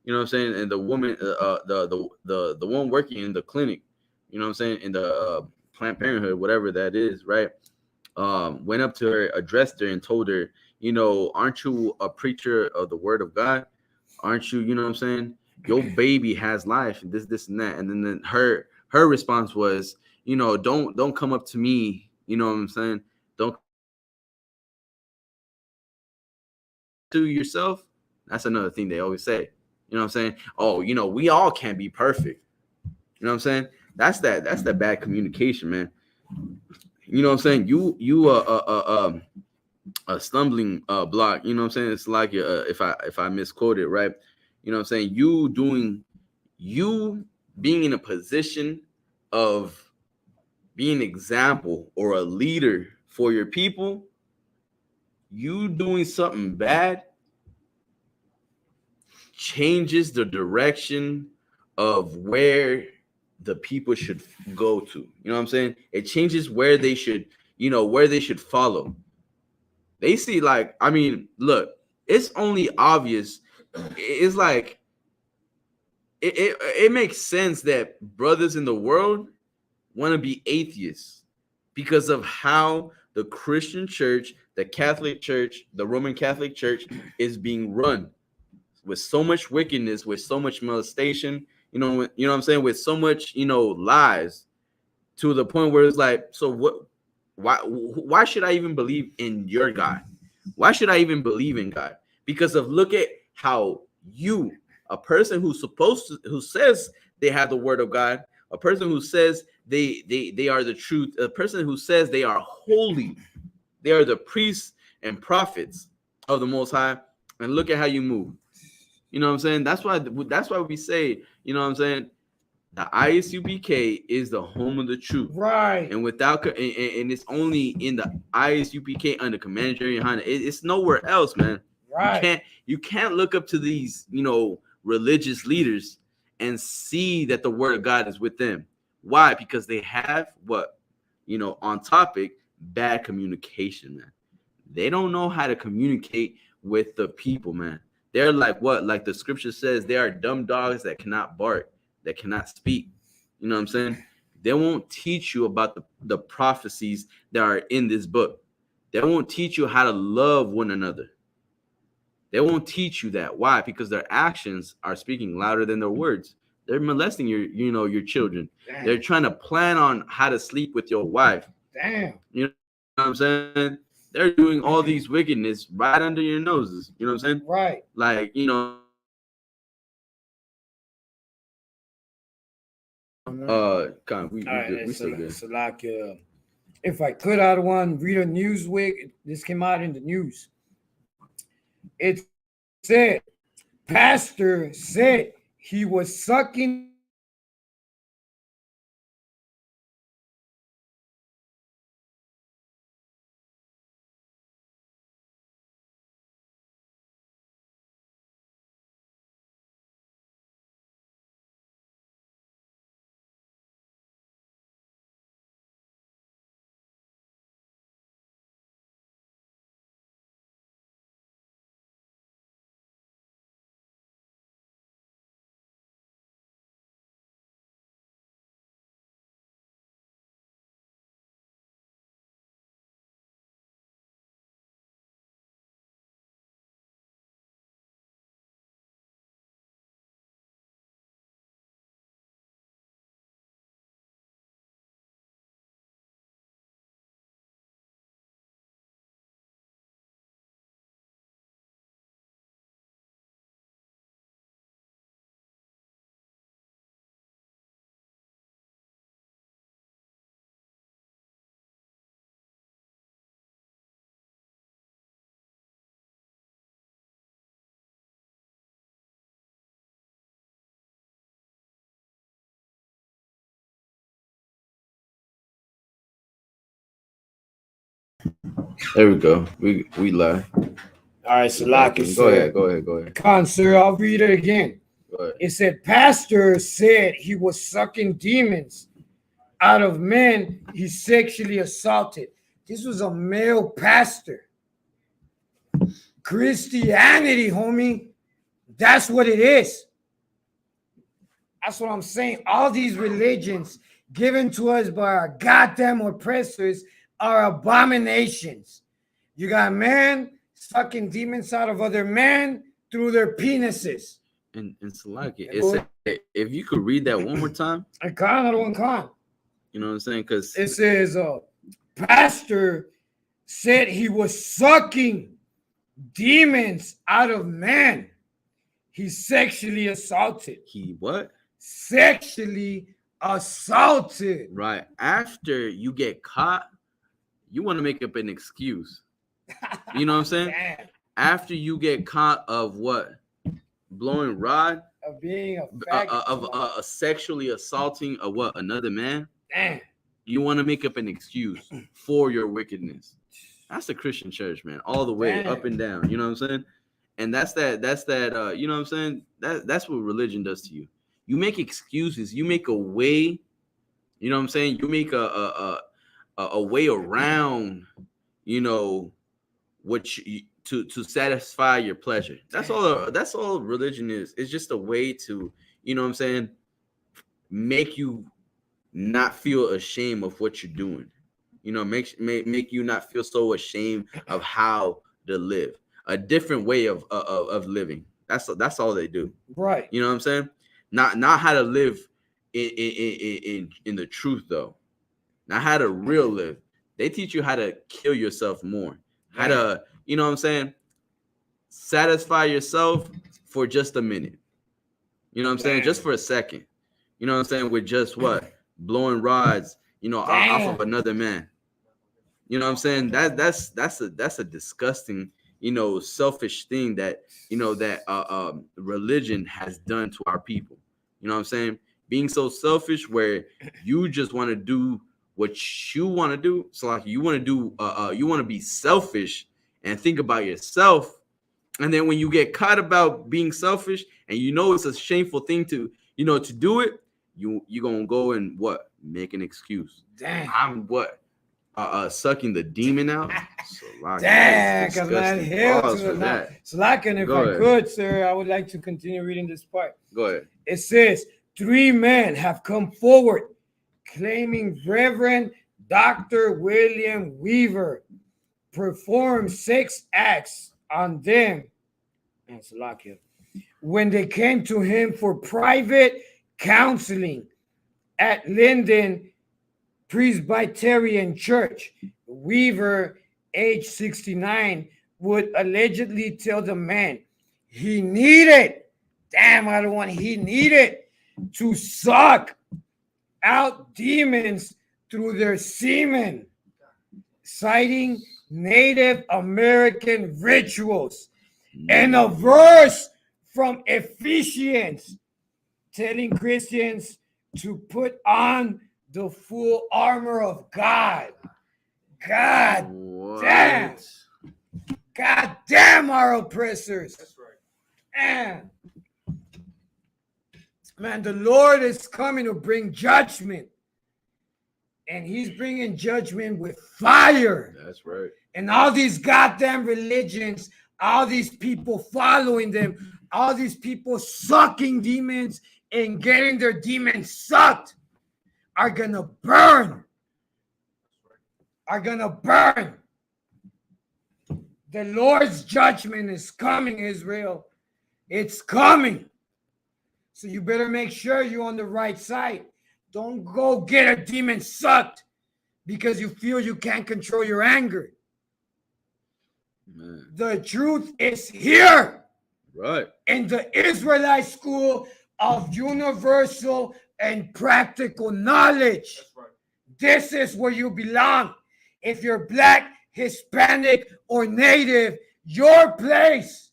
S2: You know what I'm saying? And the woman, the one working in the clinic, you know what I'm saying, in the Planned Parenthood, whatever that is, right? Went up to her, addressed her, and told her, aren't you a preacher of the word of God? Aren't you, you know what I'm saying? Your baby has life, and this, and that. And then her response was, don't come up to me, you know what I'm saying? Don't do yourself. That's another thing they always say. You know what I'm saying? Oh, we all can't be perfect. You know what I'm saying? That's that bad communication, man. You know what I'm saying? You a stumbling block. You know what I'm saying? It's like if I misquote it, right? You know what I'm saying? You being in a position of being an example or a leader for your people, you doing something bad changes the direction of where the people should go to. You know what I'm saying? It changes where they should, where they should follow. They see, like, I mean, look, it's only obvious. It's like it makes sense that brothers in the world want to be atheists because of how the Christian church, the Catholic Church, the Roman Catholic Church is being run with so much wickedness, with so much molestation, you know what I'm saying, with so much, lies, to the point where it's like, so what? Why should I even believe in your God? Why should I even believe in God? Because of look at how you, a person who says they have the word of God, a person who says they are the truth, a person who says they are holy, they are the priests and prophets of the Most High, and look at how you move. You know what I'm saying? That's why we say, you know what I'm saying, the ISUPK is the home of the truth.
S1: Right.
S2: And and it's only in the ISUPK under Commander Jerry Hanna. It's nowhere else, man.
S1: Right.
S2: You can't look up to these, religious leaders and see that the word of God is with them. Why? Because they have what? On topic, bad communication, man. They don't know how to communicate with the people, man. They're like what? Like the scripture says, they are dumb dogs that cannot bark, that cannot speak. You know what I'm saying? They won't teach you about the prophecies that are in this book. They won't teach you how to love one another. They won't teach you that. Why? Because their actions are speaking louder than their words. They're molesting your children.
S1: Damn.
S2: They're trying to plan on how to sleep with your wife.
S1: Damn.
S2: You know what I'm saying? They're doing all these wickedness right under your noses. You know what I'm saying?
S1: Right.
S2: Like, we good. We still good.
S1: So like, if I could, I'd want to read a Newsweek. This came out in the news. It said, pastor said he was sucking
S2: There we go. We lie.
S1: All right, Salaki said,
S2: Go ahead.
S1: Con, sir, I'll read it again.
S2: Go ahead.
S1: It said, Pastor said he was sucking demons out of men he sexually assaulted. This was a male pastor. Christianity, homie, that's what it is. That's what I'm saying. All these religions given to us by our goddamn oppressors are abominations. You got men sucking demons out of other men through their penises.
S2: And Salaki, it said, if you could read that one more time.
S1: I can't.
S2: You know what I'm saying? Because
S1: it says, Pastor said he was sucking demons out of men he sexually assaulted.
S2: He what?
S1: Sexually assaulted.
S2: Right. After you get caught, you want to make up an excuse. You know what I'm saying?
S1: Damn.
S2: After you get caught of what? Blowing rod?
S1: Of being a
S2: sexually assaulting a what? Another man?
S1: Damn.
S2: You want to make up an excuse for your wickedness. That's the Christian church, man. All the way up and down. You know what I'm saying? And that's that, you know what I'm saying? That's what religion does to you. You make excuses. You make a way, you know what I'm saying? You make a way around, you know, what you, to satisfy your pleasure. That's all religion is. It's just a way to, you know what I'm saying, make you not feel ashamed of what you're doing. You know, make you not feel so ashamed of how to live. A different way of living. That's all they do.
S1: Right.
S2: You know what I'm saying? Not how to live in the truth though. Not how to real live. They teach you how to kill yourself more. How to, you know what I'm saying? Satisfy yourself for just a minute. You know what I'm saying? Just for a second. You know what I'm saying? With just what? Blowing rods, you know, off of another man. You know what I'm saying? That's a disgusting, you know, selfish thing that, you know, that religion has done to our people. You know what I'm saying? Being so selfish where you just want to do what you want to do. So like you want to do, you want to be selfish and think about yourself. And then when you get caught about being selfish and you know it's a shameful thing to, you know, to do it, you're going to go and what? Make an excuse.
S1: Damn.
S2: I'm what? Sucking the demon out. So,
S1: damn, because man, hell
S2: Pause
S1: to
S2: for that.
S1: So like, and if I could, sir, I would like to continue reading this part.
S2: Go ahead.
S1: It says, 3 men have come forward claiming Reverend Dr. William Weaver performed 6 acts on them. That's lucky. When they came to him for private counseling at Linden Presbyterian Church. Weaver, age 69, would allegedly tell the man he needed to suck out demons through their semen, citing Native American rituals, and a verse from Ephesians telling Christians to put on the full armor of God. God damn. God damn our oppressors.
S4: That's right.
S1: Man, the Lord is coming to bring judgment. And he's bringing judgment with fire.
S2: That's right.
S1: And all these goddamn religions, all these people following them, all these people sucking demons and getting their demons sucked are gonna burn. The Lord's judgment is coming, Israel. It's coming. So you better make sure you're on the right side. Don't go get a demon sucked because you feel you can't control your anger.
S2: Man.
S1: The truth is here.
S2: Right.
S1: In the Israelite school of universal and practical knowledge.
S4: That's right.
S1: This is where you belong. If you're Black, Hispanic, or Native, your place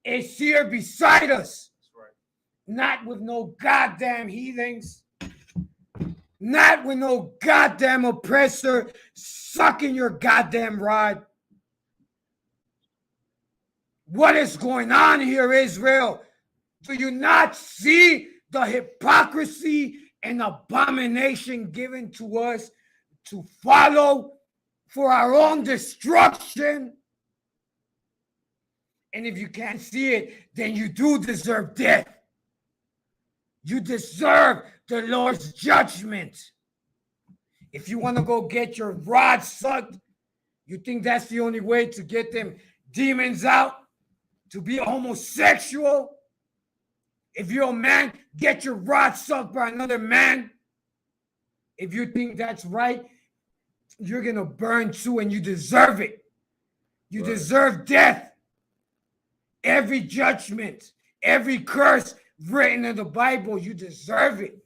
S1: is here beside us.
S4: That's right.
S1: Not with no goddamn heathens. Not with no goddamn oppressor sucking your goddamn rod. What is going on here, Israel? Do you not see the hypocrisy and abomination given to us to follow for our own destruction? And if you can't see it, then you do deserve death. You deserve the Lord's judgment. If you want to go get your rod sucked, you think that's the only way to get them demons out? To be a homosexual? If you're a man, get your rod sucked by another man. If you think that's right, you're going to burn too, and you deserve it. You deserve death. Every judgment, every curse written in the Bible, you deserve it.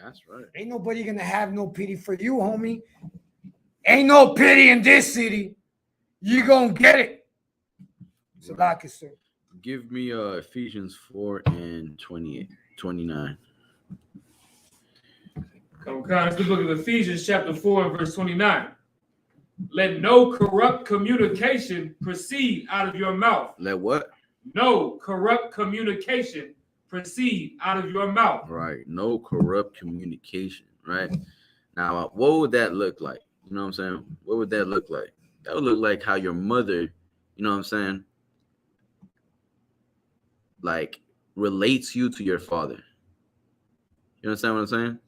S2: That's right.
S1: Ain't nobody going to have no pity for you, homie. Ain't no pity in this city. You going to get it. So, like it, sir.
S2: Give me Ephesians 4 and 28, 29.
S4: Come on, let's look at Ephesians chapter 4 and verse 29. Let no corrupt communication proceed out of your mouth.
S2: Let what?
S4: No corrupt communication proceed out of your mouth.
S2: Right. No corrupt communication. Right. Now, what would that look like? You know what I'm saying? What would that look like? That would look like how your mother, you know what I'm saying, like relates you to your father. You understand what I'm saying?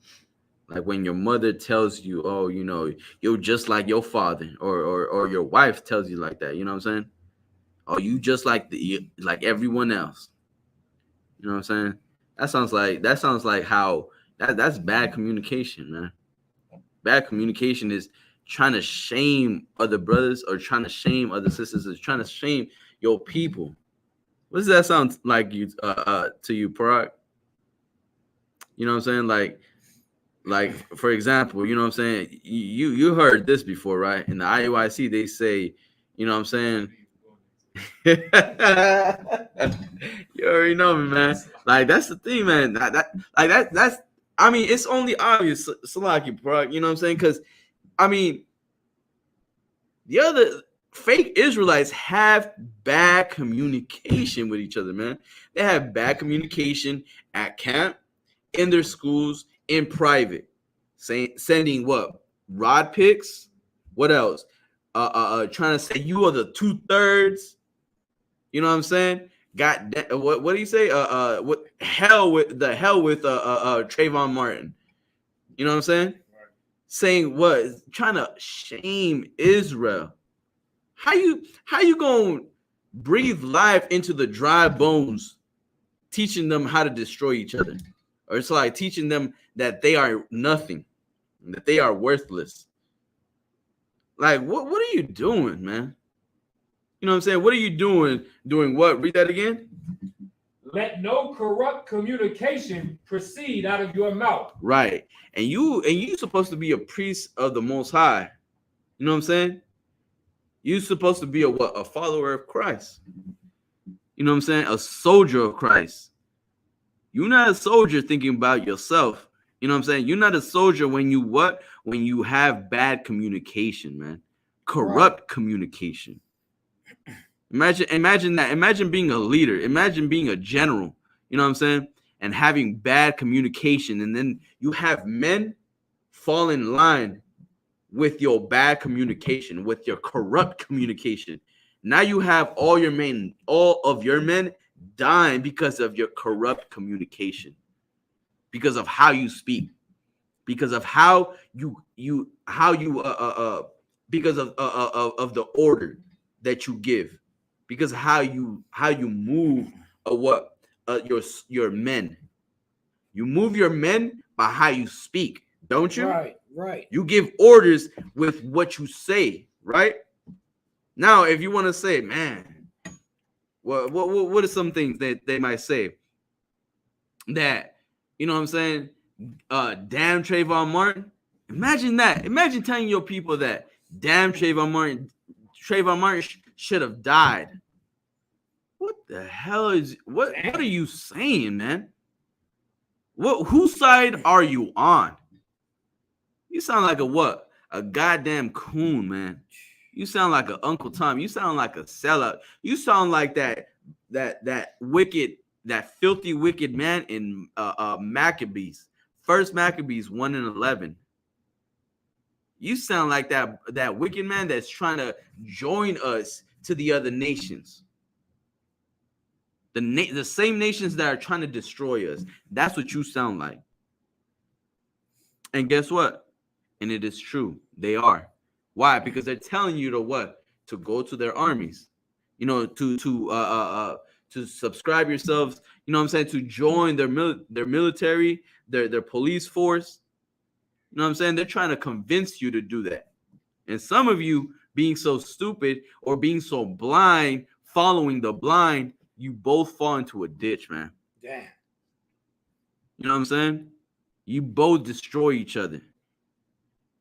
S2: Like when your mother tells you, oh, you know, you're just like your father, or your wife tells you like that. You know what I'm saying? Oh, you just like everyone else. You know what I'm saying? That sounds like how that's bad communication, man. Bad communication is trying to shame other brothers or trying to shame other sisters, or trying to shame your people. What does that sound like to you, Parag? You know what I'm saying? Like for example, you know what I'm saying? You heard this before, right? In the IUIC, they say, you know what I'm saying? You already know me, man. Like that's the thing, man. That's I mean, it's only obvious, Salaki, Parag. You know what I'm saying? Because I mean, the other fake Israelites have bad communication with each other, man. They have bad communication at camp, in their schools, in private. Sending what? Rod pics? What else? Trying to say you are the 2/3. You know what I'm saying? What do you say? What hell with Trayvon Martin? You know what I'm saying? Saying what? Trying to shame Israel. How you gonna breathe life into the dry bones, teaching them how to destroy each other? Or it's like teaching them that they are nothing, that they are worthless. Like, what are you doing, man? You know what I'm saying? What are you doing? Doing what? Read that again.
S4: Let no corrupt communication proceed out of your mouth.
S2: Right. And you supposed to be a priest of the Most High. You know what I'm saying? You're supposed to be a follower of Christ. You know what I'm saying? A soldier of Christ. You're not a soldier thinking about yourself. You know what I'm saying? You're not a soldier when you have bad communication, man. Corrupt communication. Imagine that. Imagine being a leader. Imagine being a general. You know what I'm saying? And having bad communication. And then you have men fall in line with your bad communication, with your corrupt communication. Now you have all of your men dying because of your corrupt communication, because of how you speak, because of how you because of the order that you give, because of how you move your men. You move your men by how you speak, don't you?
S1: Right.
S2: You give orders with what you say, right? Now, if you want to say, man, what are some things that they might say that, you know what I'm saying? Damn Trayvon Martin. Imagine that. Imagine telling your people that, damn Trayvon Martin. Trayvon Martin should have died. What the hell what are you saying, man? Whose side are you on? You sound like a what? a goddamn coon, man. You sound like an Uncle Tom. You sound like a sellout. You sound like that wicked, that filthy wicked man in Maccabees. First Maccabees 1:11. You sound like that wicked man that's trying to join us to the other nations. The same nations that are trying to destroy us. That's what you sound like. And guess what? And it is true. They are. Why? Because they're telling you to what? To go to their armies. You know, to subscribe yourselves, you know what I'm saying, to join their military, their police force. You know what I'm saying? They're trying to convince you to do that. And some of you being so stupid or being so blind, following the blind, you both fall into a ditch, man.
S1: Damn.
S2: You know what I'm saying? You both destroy each other.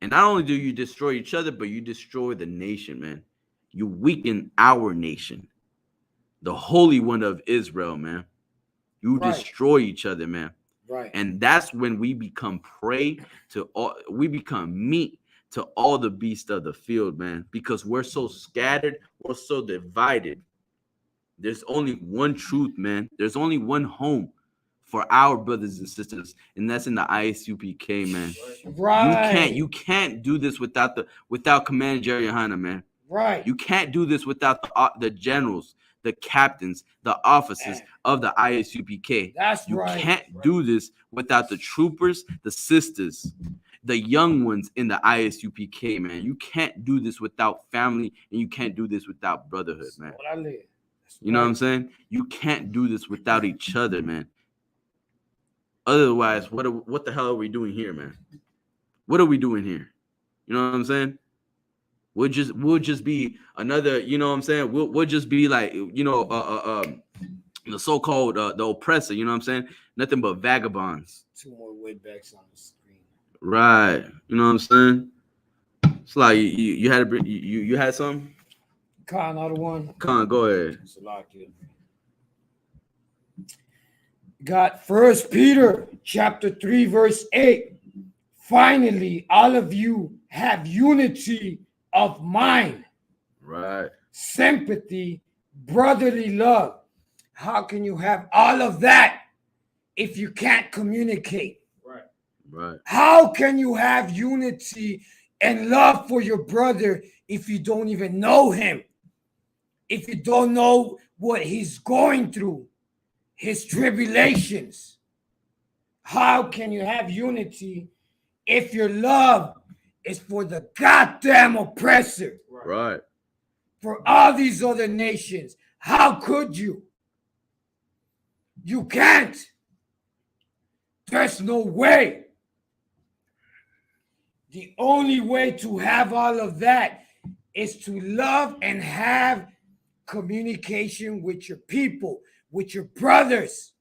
S2: And not only do you destroy each other, but you destroy the nation, man. You weaken our nation, the Holy One of Israel, man. You destroy each other, man.
S1: Right.
S2: And that's when we become prey to all, we become meat to all the beasts of the field, man, because we're so scattered, we're so divided. There's only one truth, man. There's only one home for our brothers and sisters, and that's in the ISUPK, man.
S1: Right.
S2: You can't do this without Commander Jerry Hanna, man.
S1: Right.
S2: You can't do this without the generals, the captains, the officers of the ISUPK.
S1: That's
S2: you
S1: right.
S2: can't do this without the troopers, the sisters, the young ones in the ISUPK, man. You can't do this without family, and you can't do this without brotherhood, man. You know what I'm saying? You can't do this without each other, man. Otherwise, what the hell are we doing here, man? What are we doing here? You know what I'm saying? We'll just be another, you know what I'm saying? We'll just be like, you know, the so-called the oppressor, you know what I'm saying? Nothing but vagabonds.
S1: 2 more Whitbacks on the screen.
S2: Right. You know what I'm saying? It's like you had you had something?
S1: Another one.
S2: Go ahead.
S1: Got 1 Peter chapter 3 verse 8. Finally, all of you have unity of mind,
S2: right?
S1: Sympathy, brotherly love. How can you have all of that if you can't communicate?
S2: Right.
S1: How can you have unity and love for your brother if you don't even know him? If you don't know what he's going through, his tribulations? How can you have unity if your love is for the goddamn oppressor?
S2: Right.
S1: For all these other nations. How could you? You can't. There's no way. The only way to have all of that is to love and have communication with your people, with your brothers.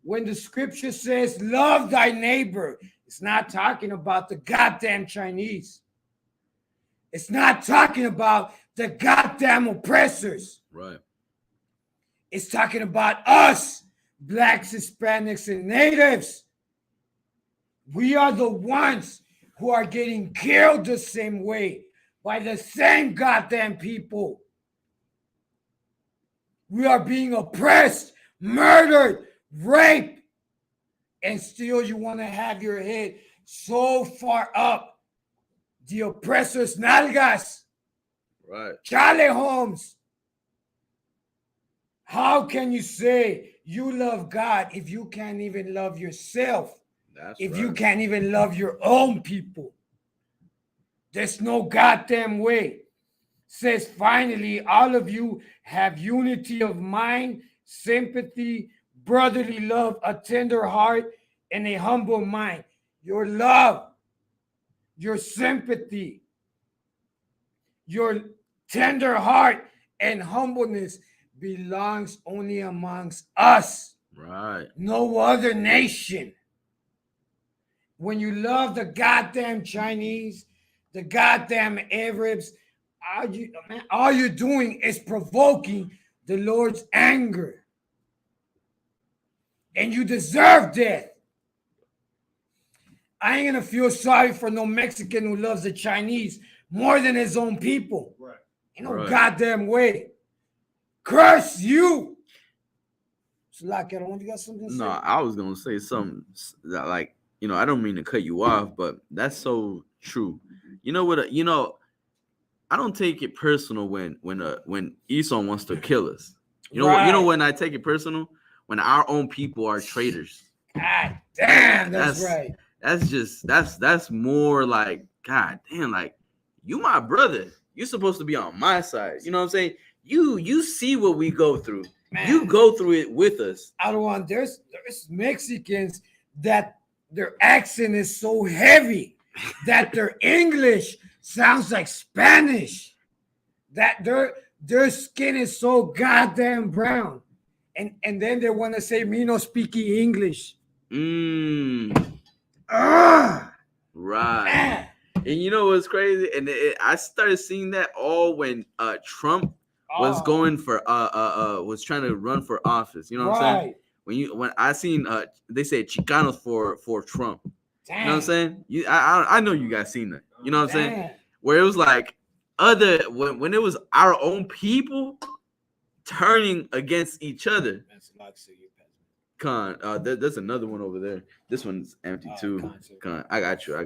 S1: When the scripture says, love thy neighbor, it's not talking about the goddamn Chinese. It's not talking about the goddamn oppressors.
S2: Right.
S1: It's talking about us, blacks, Hispanics, and natives. We are the ones who are getting killed the same way by the same goddamn people. We are being oppressed, murdered, raped, and still you want to have your head so far up the oppressor's nalgas.
S2: Right.
S1: Charlie Holmes. How can you say you love God if you can't even love yourself? If you can't even love your own people? There's no goddamn way. Says finally, all of you have unity of mind, sympathy, brotherly love, a tender heart, and a humble mind. Your love, your sympathy, your tender heart, and humbleness belongs only amongst us.
S2: Right.
S1: No other nation. When you love the goddamn Chinese, the goddamn Arabs, all you're doing is provoking the Lord's anger. And you deserve death. I ain't gonna feel sorry for no Mexican who loves the Chinese more than his own people.
S4: Right.
S1: In no
S2: Right.
S1: goddamn way. Curse you. Slack, you got something to say?
S2: No, I was gonna say something that, like, I don't mean to cut you off, but that's so true. You know what? I don't take it personal when Esau wants to kill us. You know when I take it personal, when our own people are traitors.
S1: God damn, that's right.
S2: That's more like, God damn, like, you my brother. You supposed to be on my side. You know what I'm saying? You see what we go through.
S1: Man.
S2: You go through it with us.
S1: I don't want there's Mexicans that their accent is so heavy that their English sounds like Spanish. That their skin is so goddamn brown. And then they want to say me no speaking English.
S2: Right. And you know what's crazy? And I started seeing that all when Trump was going for was trying to run for office. You know what I'm saying? When I seen they say Chicanos for Trump.
S1: Damn.
S2: You know what I'm saying? I know you guys seen that. You know what I'm saying? Where it was like when it was our own people turning against each other. There's another one over there. This one's empty too. I got you.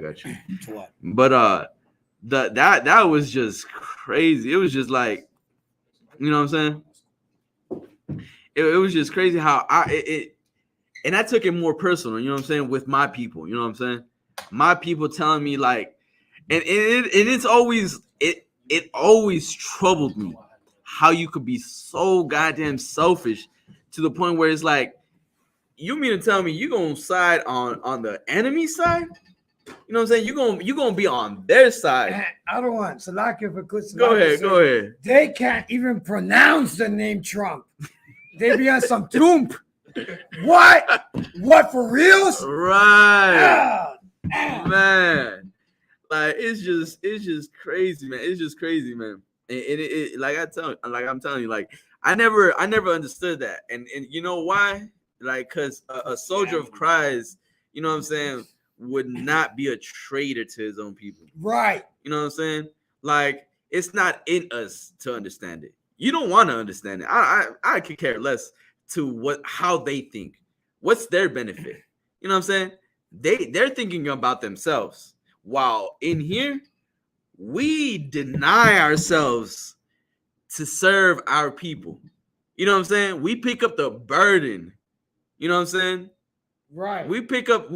S2: But that was just crazy. It was just like, you know what I'm saying? It was just crazy how and I took it more personal, you know what I'm saying, with my people, you know what I'm saying? My people telling me like, and it's always it always troubled me how you could be so goddamn selfish to the point where it's like, you mean to tell me you gonna side on the enemy side? You know what I'm saying? You gonna be on their side.
S1: Man, I don't want Salaki for good.
S2: Go ahead.
S1: They can't even pronounce the name Trump. They be on some Trump. What? What for reals?
S2: Right. Man. Like it's just crazy, man. It's just crazy, man. And it like I'm telling you, like I never understood that. And you know why? Like, cause a soldier of Christ, you know what I'm saying, would not be a traitor to his own people.
S1: Right.
S2: You know what I'm saying? Like, it's not in us to understand it. You don't want to understand it. I could care less to how they think. What's their benefit? You know what I'm saying? They're thinking about themselves. While in here, we deny ourselves to serve our people. You know what I'm saying? We pick up the burden. You know what I'm saying?
S1: Right.
S2: We pick up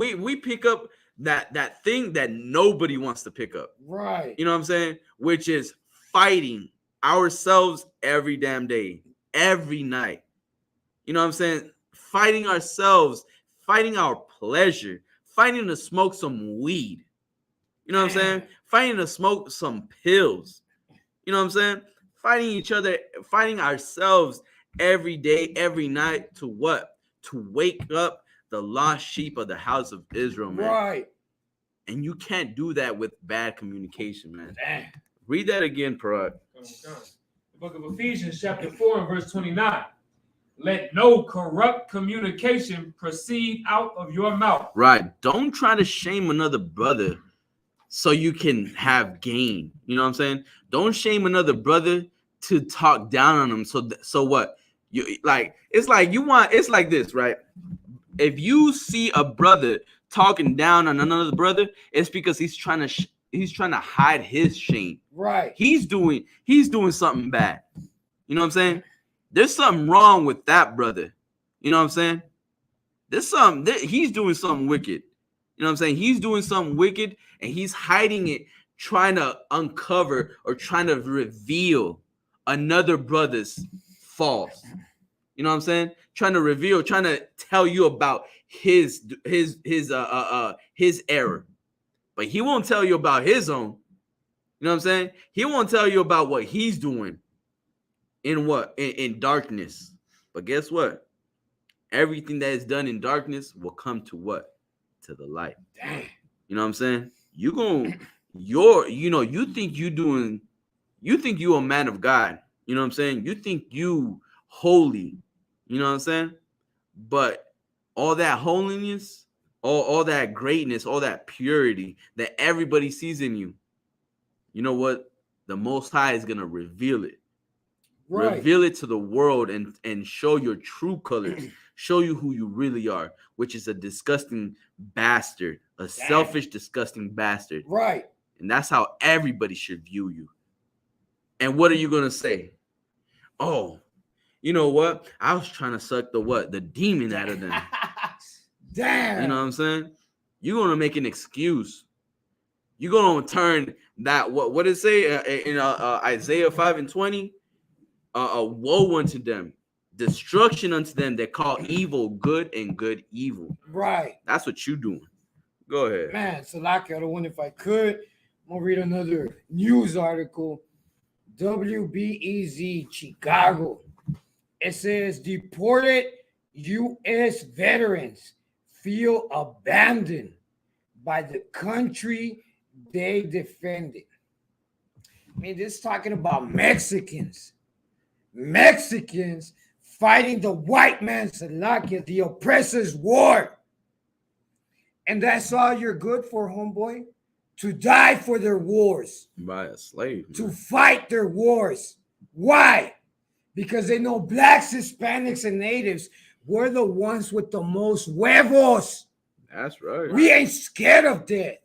S2: that thing that nobody wants to pick up.
S1: Right.
S2: You know what I'm saying? Which is fighting ourselves every damn day, every night. You know what I'm saying? Fighting ourselves, fighting our pleasure, fighting to smoke some weed. You know what I'm saying? Fighting to smoke some pills. You know what I'm saying? Fighting each other, fighting ourselves every day, every night to what? To wake up the lost sheep of the house of Israel, man.
S1: Right.
S2: And you can't do that with bad communication, man.
S1: Damn.
S2: Read that again, Parag.
S4: The book of Ephesians, chapter 4, and verse 29. Let no corrupt communication proceed out of your mouth.
S2: Right. Don't try to shame another brother so you can have gain. You know what I'm saying? Don't shame another brother to talk down on him. So what? You like, it's like this, right? If you see a brother talking down on another brother, it's because he's trying to hide his shame.
S1: Right.
S2: He's doing something bad. You know what I'm saying? There's something wrong with that brother. You know what I'm saying? He's doing something wicked. You know what I'm saying? He's doing something wicked and he's hiding it, trying to uncover or trying to reveal another brother's faults. You know what I'm saying? Trying to tell you about his error. But he won't tell you about his own. You know what I'm saying? He won't tell you about what he's doing in darkness. But guess what? Everything that is done in darkness will come to what? To the light.
S1: Damn.
S2: You know what I'm saying? You think you a man of God. You know what I'm saying? You think you holy. You know what I'm saying? But all that holiness all that greatness, all that purity that everybody sees in you, you know what? The Most High is gonna reveal it.
S1: Right.
S2: Reveal it to the world and show your true colors. Show you who you really are, which is a disgusting bastard, a selfish, disgusting bastard.
S1: Right.
S2: And that's how everybody should view you. And what are you gonna say? Oh, you know what? I was trying to suck the demon out of them.
S1: Damn.
S2: You know what I'm saying? You're gonna make an excuse. You're gonna turn that what did it say in Isaiah 5:20? Woe unto them, destruction unto them that call evil good and good evil.
S1: Right.
S2: That's what you doing. Go ahead.
S1: Man, Salaki, I don't want if I could. I'm gonna read another news article. WBEZ Chicago. It says deported U.S. veterans feel abandoned by the country they defended. I mean, this is talking about Mexicans. Mexicans fighting the white man's Salakia, the oppressor's war. And that's all you're good for, homeboy? To die for their wars.
S2: By a slave.
S1: To fight their wars. Why? Because they know blacks, Hispanics, and natives were the ones with the most huevos.
S2: That's right.
S1: We ain't scared of death.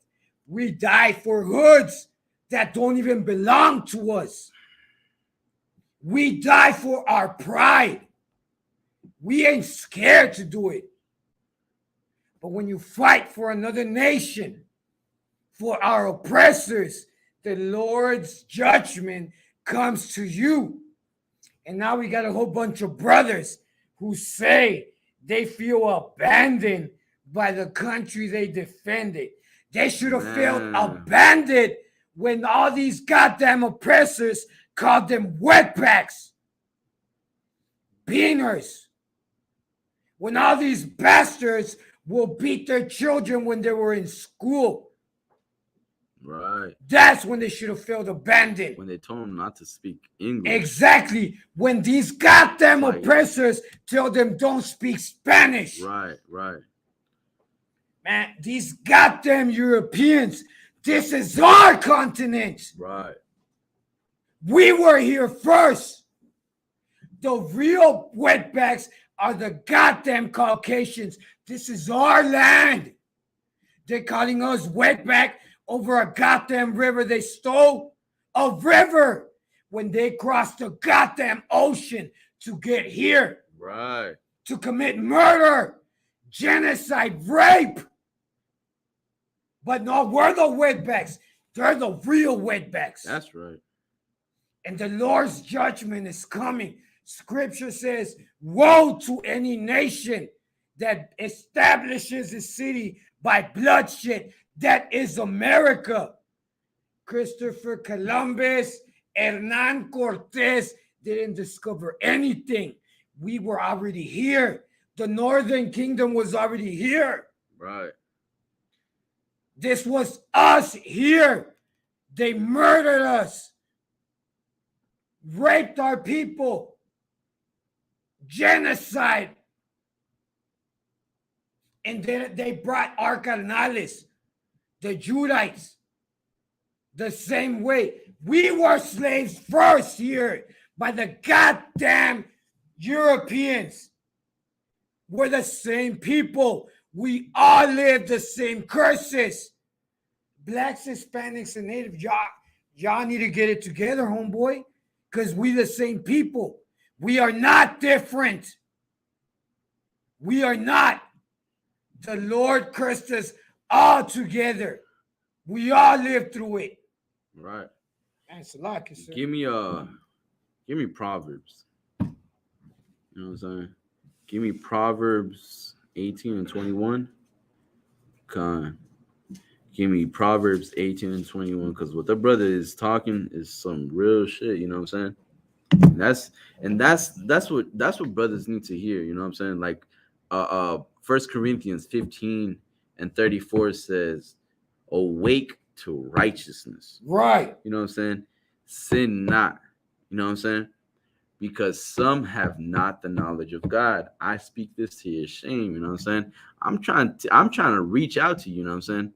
S1: We die for hoods that don't even belong to us. We die for our pride. We ain't scared to do it. But when you fight for another nation, for our oppressors, the Lord's judgment comes to you. And now we got a whole bunch of brothers who say they feel abandoned by the country they defended. They should have felt abandoned when all these goddamn oppressors called them wetbacks, beaners. When all these bastards will beat their children when they were in school.
S2: Right.
S1: That's when they should have felt abandoned.
S2: When they told them not to speak English.
S1: Exactly. When these goddamn oppressors tell them don't speak Spanish.
S2: Right, right.
S1: Man, these goddamn Europeans, this is our continent.
S2: Right.
S1: We were here first. The real wetbacks are the goddamn Caucasians. This is our land. They're calling us wetback over a goddamn river they stole. A river when they crossed the goddamn ocean to get here.
S2: Right.
S1: To commit murder, genocide, rape. But no, we're the wetbacks. They're the real wetbacks.
S2: That's right.
S1: And the Lord's judgment is coming. Scripture says, woe to any nation that establishes a city by bloodshed. That is America. Christopher Columbus, Hernan Cortez didn't discover anything. We were already here. The Northern Kingdom was already here.
S2: Right.
S1: This was us here. They murdered us, raped our people, genocide. And then they brought our carnales, the Judites, the same way. We were slaves first here by the goddamn Europeans. We're the same people. We all live the same curses. Blacks, Hispanics, and Natives, y'all need to get it together, homeboy, because we the same people. We are not different. We are not. The Lord cursed us all together. We all live through it.
S2: Right.
S1: That's a lot, sir.
S2: Give me Proverbs. You know what I'm saying? Give me Proverbs 18 and 21. Give me Proverbs 18 and 21, because what the brother is talking is some real shit. You know what I'm saying? That's what brothers need to hear. You know what I'm saying? Like, 1 Corinthians 15 and 34 says, "Awake to righteousness."
S1: Right.
S2: You know what I'm saying? Sin not. You know what I'm saying? because some have not the knowledge of God. I speak this to your shame, you know what I'm saying? I'm trying to reach out to you, you know what I'm saying?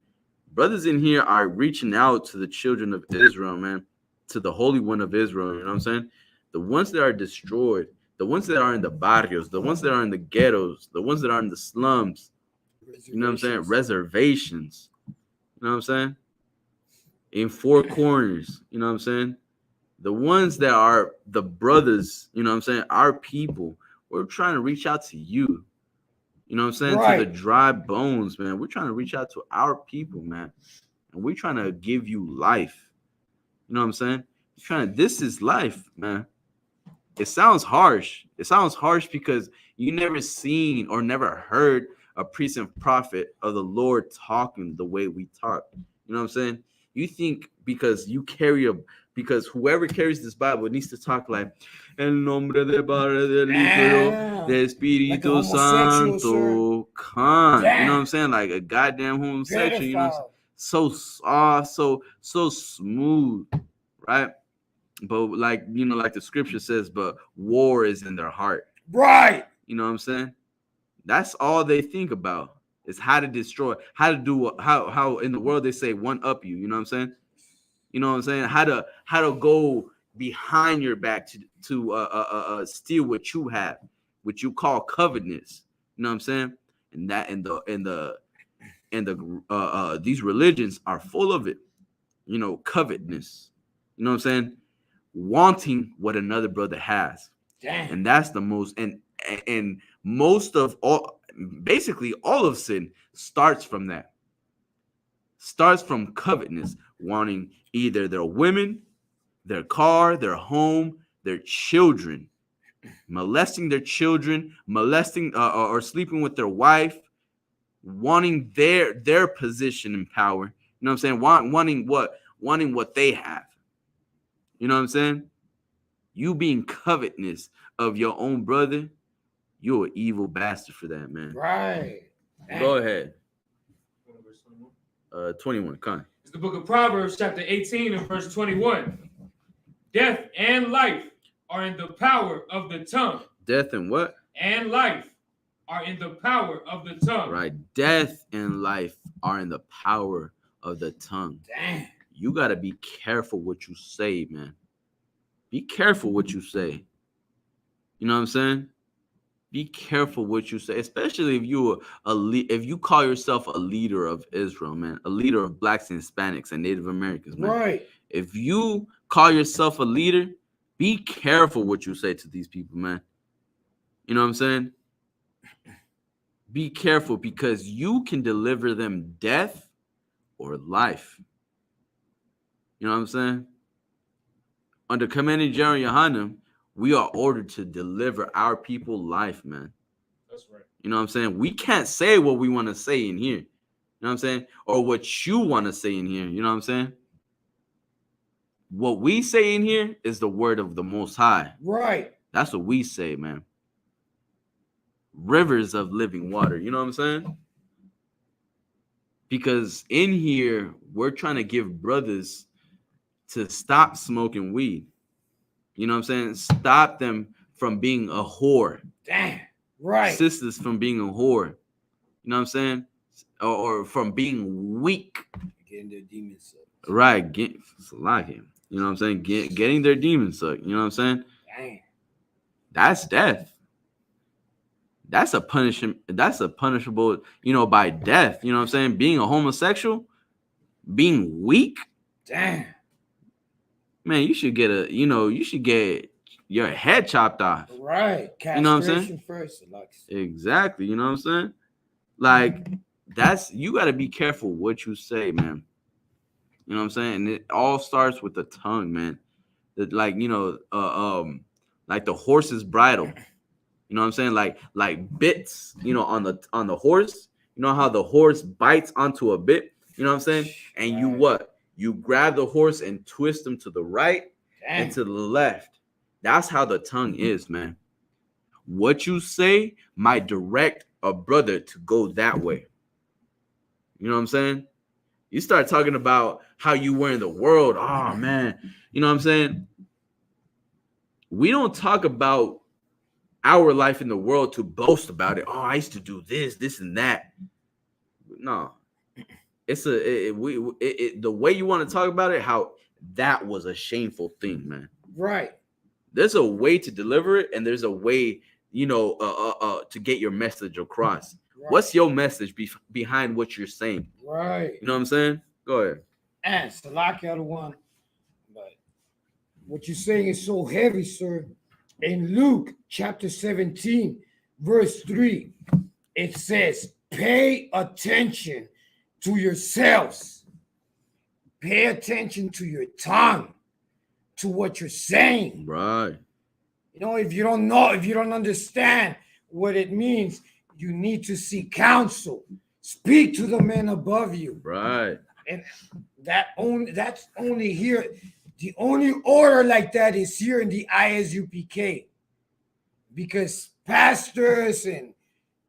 S2: Brothers in here are reaching out to the children of Israel, man, to the Holy One of Israel, you know what I'm saying? The ones that are destroyed, the ones that are in the barrios, the ones that are in the ghettos, the ones that are in the slums, you know what I'm saying? Reservations, you know what I'm saying? In four corners, you know what I'm saying? The ones that are the brothers, you know what I'm saying? Our people, we're trying to reach out to you. You know what I'm saying? To the
S1: Right.
S2: dry bones, man. We're trying to reach out to our people, man. And we're trying to give you life. You know what I'm saying? This is life, man. It sounds harsh. It sounds harsh because you never seen or never heard a priest and prophet of the Lord talking the way we talk. You know what I'm saying? You think because whoever carries this Bible needs to talk like El nombre del Padre del Hijo
S1: Damn.
S2: del
S1: Like a
S2: Espíritu
S1: homosexual, sir.
S2: Santo. Con. You know what
S1: Damn.
S2: I'm saying? Like a goddamn homosexual, you know what I'm saying?
S1: Pedophile.
S2: So soft, so smooth, right? But like like the scripture says, but war is in their heart.
S1: Right.
S2: You know what I'm saying? That's all they think about is how to destroy, how to do, how in the world they say one up you. You know what I'm saying? You know what I'm saying? How to go behind your back to steal what you have, what you call covetousness. You know what I'm saying? And that these religions are full of it. Covetousness. You know what I'm saying? Wanting what another brother has.
S1: Damn.
S2: And that's the most and most of all, basically all of sin starts from that. Starts from covetousness, wanting either their women, their car, their home, their children, molesting their children, molesting or sleeping with their wife, wanting their position and power. You know what I'm saying? Wanting what they have. You know what I'm saying? You being covetousness of your own brother, you're an evil bastard for that, man.
S1: Right.
S2: Go ahead. 21, come.
S4: It's the book of Proverbs, chapter 18 and verse 21. Death and life are in the power of the tongue.
S2: Death and what?
S4: And life are in the power of the tongue.
S2: Right. Death and life are in the power of the tongue.
S1: Damn.
S2: You got to be careful what you say, man. Be careful what you say. You know what I'm saying? Be careful what you say, especially if if you call yourself a leader of Israel, man, a leader of blacks and Hispanics and Native Americans, man.
S1: Right.
S2: If you call yourself a leader, be careful what you say to these people, man. You know what I'm saying? Be careful because you can deliver them death or life. You know what I'm saying? Under Commanding General Yohanan, we are ordered to deliver our people life, man.
S4: That's right.
S2: You know what I'm saying? We can't say what we want to say in here. You know what I'm saying? Or what you want to say in here. You know what I'm saying? What we say in here is the word of the Most High.
S1: Right.
S2: That's what we say, man. Rivers of living water. You know what I'm saying? Because in here, we're trying to give brothers to stop smoking weed. You know what I'm saying? Stop them from being a whore.
S1: Damn. Right.
S2: Sisters from being a whore. You know what I'm saying? Or from being weak.
S1: Getting their demons sucked.
S2: Right. You know what I'm saying? Getting their demons sucked. You know what I'm saying?
S1: Damn.
S2: That's death. That's a punishment. That's a punishable, by death. You know what I'm saying? Being a homosexual, being weak.
S1: Damn.
S2: Man, you should get your head chopped off.
S1: Right. Castration,
S2: you know what I'm saying?
S1: First.
S2: Exactly. You know what I'm saying? Like, you got to be careful what you say, man. You know what I'm saying? And it all starts with the tongue, man. Like the horse's bridle. You know what I'm saying? Like bits, on the horse. You know how the horse bites onto a bit? You know what I'm saying? And you what? You grab the horse and twist them to the right and to the left. That's how the tongue is, man. What you say might direct a brother to go that way. You know what I'm saying? You start talking about how you were in the world. Oh, man. You know what I'm saying? we don't talk about our life in the world to boast about it. Oh, I used to do this, and that. No, it's the way you want to talk about it. How that was a shameful thing, man.
S1: Right.
S2: There's a way to deliver it, and there's a way, to get your message across.
S1: Right.
S2: What's your message behind what you're saying?
S1: Right.
S2: You know what I'm saying? Go ahead.
S1: And Salakia the one, but what you're saying is so heavy, sir. In Luke chapter 17, verse 3, it says, pay attention to yourselves. Pay attention to your tongue, to what you're saying.
S2: Right.
S1: If you don't know, if you don't understand what it means, you need to seek counsel. Speak to the men above you.
S2: Right.
S1: And that's only here. The only order like that is here in the ISUPK, because pastors and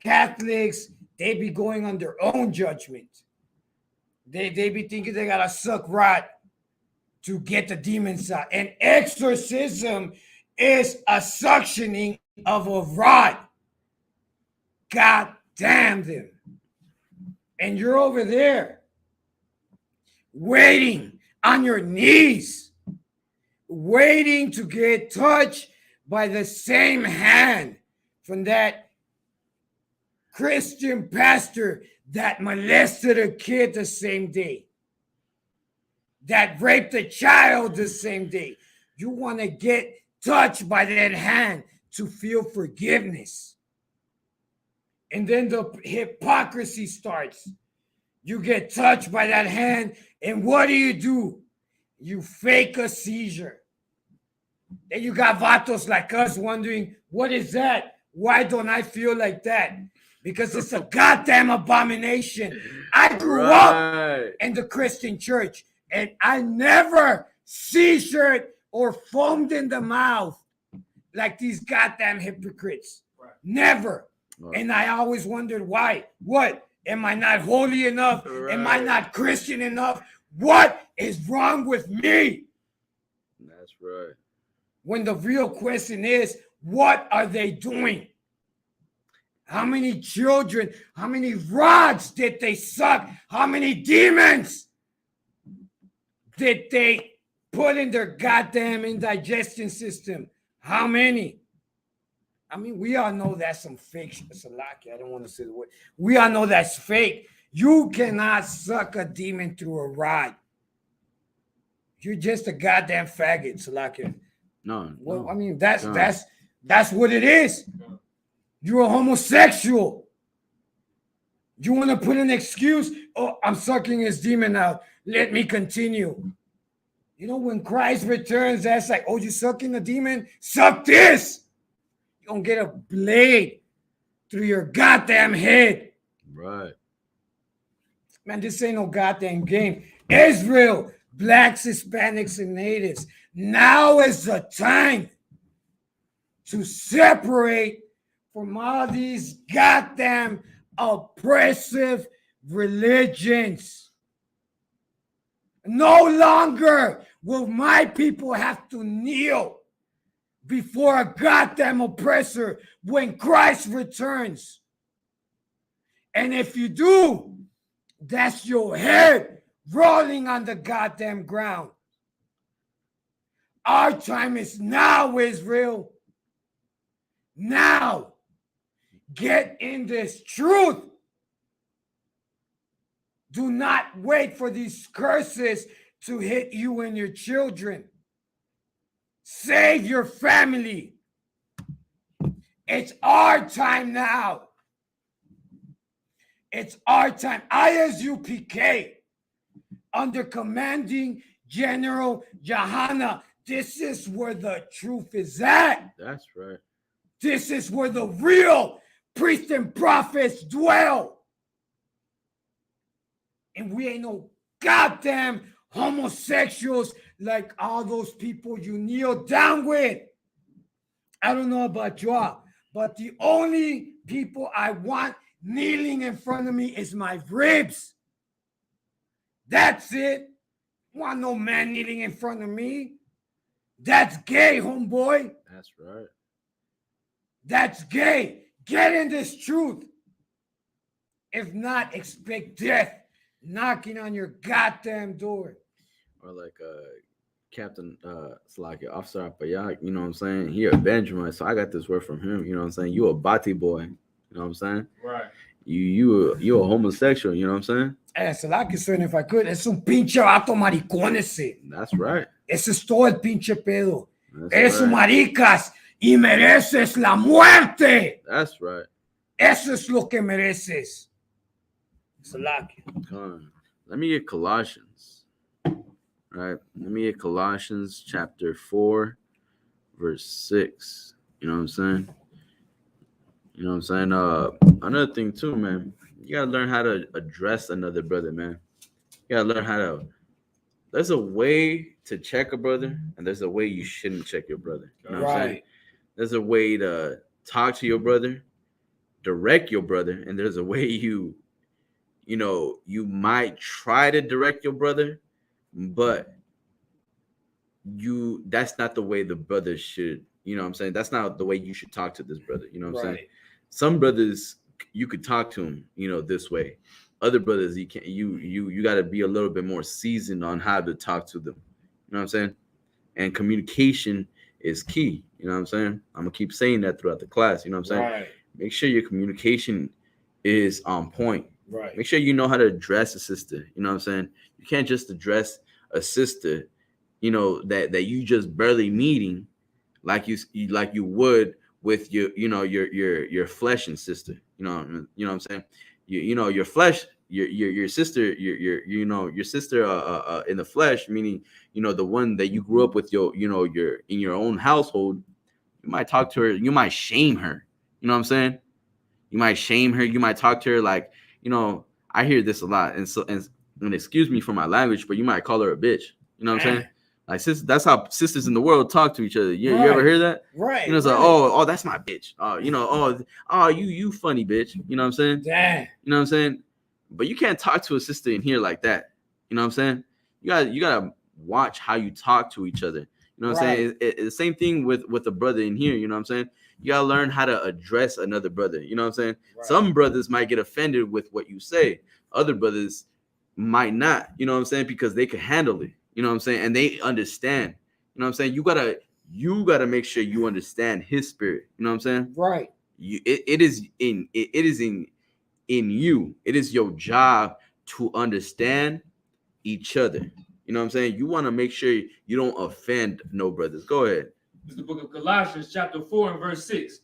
S1: Catholics, they be going on their own judgment. They be thinking they gotta suck rot to get the demons out. And exorcism is a suctioning of a rod. God damn them. And you're over there waiting on your knees, waiting to get touched by the same hand from that Christian pastor that molested a kid the same day, that raped a child the same day. You want to get touched by that hand to feel forgiveness. And then the hypocrisy starts. You get touched by that hand, and what do? You fake a seizure. Then you got vatos like us wondering, what is that? Why don't I feel like that? Because it's a goddamn abomination. I grew up in the Christian church, and I never seizured or foamed in the mouth like these goddamn hypocrites. Right. Never. Right. And I always wondered why. What? Am I not holy enough? Right. Am I not Christian enough? What is wrong with me?
S2: That's right.
S1: When the real question is, what are they doing? How many children, how many rods did they suck? How many demons did they put in their goddamn indigestion system? How many? I mean, we all know that's some fake shit. I don't want to say the word. We all know that's fake. You cannot suck a demon through a rod. You're just a goddamn faggot, Salakia.
S2: No.
S1: Well, I mean, that's what it is. You're a homosexual. You want to put an excuse? Oh, I'm sucking his demon out. Let me continue. When Christ returns, that's like, oh, you sucking a demon? Suck this. You're going to get a blade through your goddamn head.
S2: Right.
S1: Man, this ain't no goddamn game. Israel, blacks, Hispanics, and natives. Now is the time to separate from all these goddamn oppressive religions. No longer will my people have to kneel before a goddamn oppressor when Christ returns. And if you do, that's your head rolling on the goddamn ground. Our time is now, Israel. Now. Get in this truth. Do not wait for these curses to hit you and your children. Save your family. It's our time now. It's our time. ISUPK, under commanding General Johanna, this is where the truth is at.
S2: That's right.
S1: This is where the real priests and prophets dwell. And we ain't no goddamn homosexuals like all those people you kneel down with. I don't know about y'all, but the only people I want kneeling in front of me is my ribs. That's it. I want no man kneeling in front of me. That's gay, homeboy.
S2: That's right.
S1: That's gay. Get in this truth. If not, expect death knocking on your goddamn door.
S2: Or like Captain Slaki, Officer Apayak, you know what I'm saying? He a Benjamin, so I got this word from him, you know what I'm saying? You a Bati boy, you know what I'm saying?
S4: Right.
S2: You a homosexual, you know what I'm saying?
S1: Se la que suena, if I could, es un pinche vato maricón ese.
S2: That's right.
S1: Ese es todo el pinche pedo.
S2: That's
S1: Eres un
S2: right.
S1: maricas y mereces la muerte.
S2: That's right.
S1: Eso es lo que mereces. Salaki.
S2: Come on. Let me get Colossians. Right. Let me get Colossians chapter 4, verse 6. You know what I'm saying? You know what I'm saying? Another thing too, man. You gotta learn how to address another brother, man. You gotta learn how to. There's a way to check a brother, and there's a way you shouldn't check your brother. You know what I'm saying?
S1: Right.
S2: There's a way to talk to your brother, direct your brother, and there's a way you might try to direct your brother, but that's not the way the brother should, you know what I'm saying? That's not the way you should talk to this brother, you know what I'm saying? Some brothers you could talk to them, this way. Other brothers you can't. You got to be a little bit more seasoned on how to talk to them, you know what I'm saying? And communication is key, you know what I'm saying? I'm gonna keep saying that throughout the class, you know what I'm saying?
S1: Right.
S2: Make sure your communication is on point.
S1: Right.
S2: Make sure you know how to address a sister. You know what I'm saying? You can't just address a sister, that you just barely meeting, like you would with your flesh and sister. You know what I'm saying? Your flesh, your sister, your sister in the flesh, meaning the one that you grew up with, your in your own household. You might talk to her. You might shame her. You know what I'm saying? You might shame her. You might talk to her like, I hear this a lot, and excuse me for my language, but you might call her a bitch. You know what I'm saying? Like, sis, that's how sisters in the world talk to each other. You ever hear that?
S1: Right.
S2: It's like, oh, that's my bitch. You funny bitch. You know what I'm saying?
S1: Damn.
S2: You know what I'm saying? But you can't talk to a sister in here like that. You know what I'm saying? You gotta watch how you talk to each other. You know what I'm saying? It's the same thing with a brother in here. You know what I'm saying? You gotta learn how to address another brother. You know what I'm saying? Right. Some brothers might get offended with what you say. Other brothers might not. You know what I'm saying? Because they can handle it. You know what I'm saying? And they understand. You know what I'm saying? You gotta make sure you understand his spirit. You know what I'm saying?
S1: Right.
S2: It is in you. It is your job to understand each other. You know what I'm saying? You want to make sure you don't offend no brothers. Go ahead.
S4: It's the book of Colossians, chapter 4 and verse 6.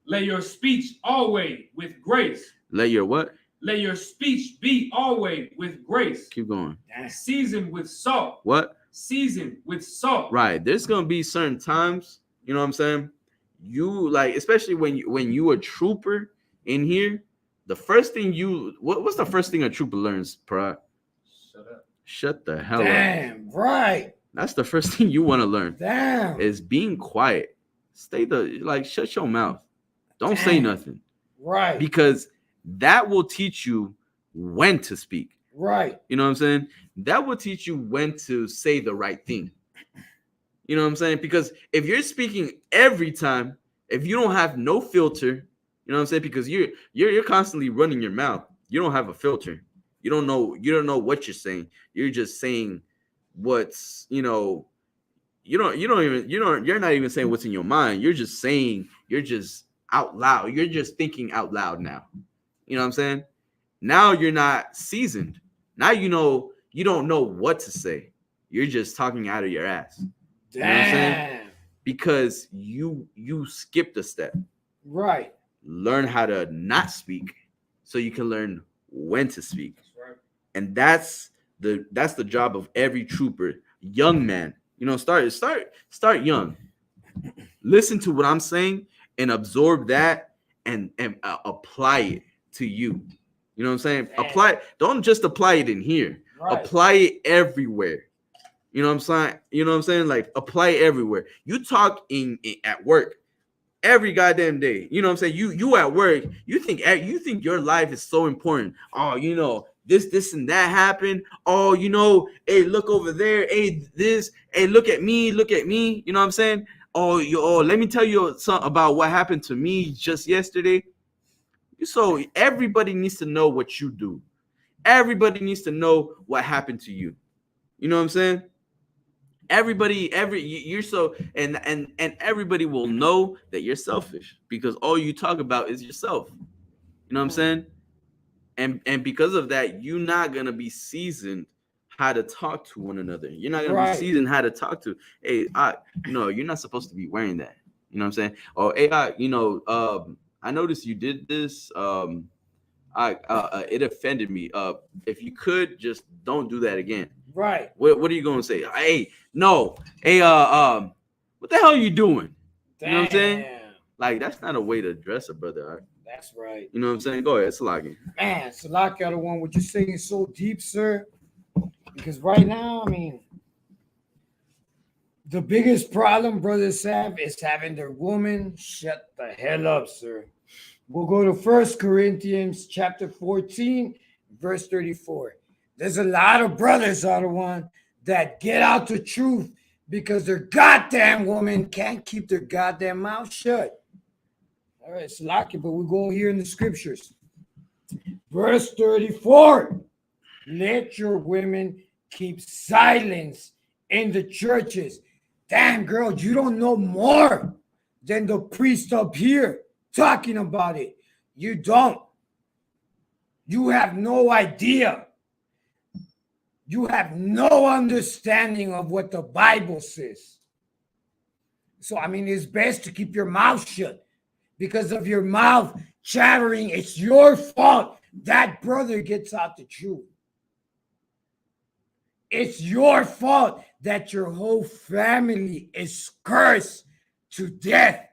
S4: Let your speech always with grace.
S2: Let your what?
S4: Let your speech be always with grace.
S2: Keep going.
S4: Seasoned with salt.
S2: What?
S4: Seasoned with salt.
S2: Right. There's gonna be certain times, you know what I'm saying? You like, especially when you a trooper in here, the first thing what's the first thing a trooper learns, Parag?
S4: Shut up.
S2: Shut the hell up.
S1: Damn, right.
S2: That's the first thing you want to learn.
S1: Damn.
S2: Is being quiet. Shut your mouth. Don't say nothing.
S1: Right.
S2: Because that will teach you when to speak.
S1: Right.
S2: You know what I'm saying? That will teach you when to say the right thing. You know what I'm saying? Because if you're speaking every time, if you don't have no filter, you know what I'm saying? Because you're constantly running your mouth. You don't have a filter. You don't know what you're saying. You're just saying what's, you're not even saying what's in your mind. You're just saying, you're just out loud. You're just thinking out loud now. You know what I'm saying? Now you're not seasoned. Now you don't know what to say. You're just talking out of your ass. You know what I'm saying? Because you skipped a step.
S1: Right. Learn
S2: how to not speak so you can learn when to speak.
S4: That's right.
S2: And that's the job of every trooper, young man. Start young. Listen to what I'm saying and absorb that and apply it to you. You know what I'm saying? Don't just apply it in here. Right. Apply it everywhere. You know what I'm saying? Like, apply it everywhere. You talk at work every goddamn day. You know what I'm saying? You at work, you think your life is so important. Oh, this and that happened. Oh, hey, look over there. Hey, this. Hey, look at me. Look at me. You know what I'm saying? Oh, let me tell you something about what happened to me just yesterday. So everybody needs to know what you do. Everybody needs to know what happened to you. You know what I'm saying? You're so and everybody will know that you're selfish because all you talk about is yourself. You know what I'm saying? And because of that, you're not gonna be seasoned how to talk to one another. You're not gonna be seasoned how to talk to. Hey, you're not supposed to be wearing that. You know what I'm saying? Or hey, I noticed you did this. It offended me. If you could just don't do that again.
S1: Right.
S2: What are you gonna say? Hey, no. Hey, what the hell are you doing?
S1: Damn.
S2: You know what I'm saying? Like that's not a way to address a brother. Right?
S1: That's right.
S2: You know what I'm saying? Go ahead, Salaki.
S1: Man, Salaki, the one what you're saying is so deep, sir. Because right now, I mean, the biggest problem brothers have is having their woman shut the hell up, sir. We'll go to 1 Corinthians chapter 14, verse 34. There's a lot of brothers, other one, that get out the truth because their goddamn woman can't keep their goddamn mouth shut. All right, it's lucky, but we're going here in the scriptures. Verse 34. Let your women keep silence in the churches. Damn, girl, you don't know more than the priest up here talking about it. You don't. You have no idea. You have no understanding of what the Bible says. So, I mean, it's best to keep your mouth shut. Because of your mouth chattering, it's your fault that brother gets out the truth. It's your fault that your whole family is cursed to death.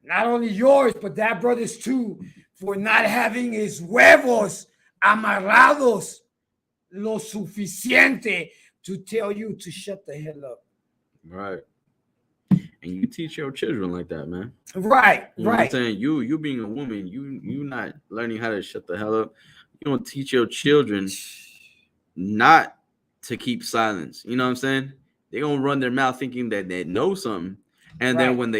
S1: Not only yours, but that brother's too, for not having his huevos amarrados lo suficiente to tell you to shut the hell up.
S2: Right. And you teach your children like that, man.
S1: Right,
S2: you know
S1: right.
S2: What I'm saying? You being a woman, you not learning how to shut the hell up. You don't teach your children not to keep silence. You know what I'm saying? They're gonna run their mouth thinking that they know something, and then when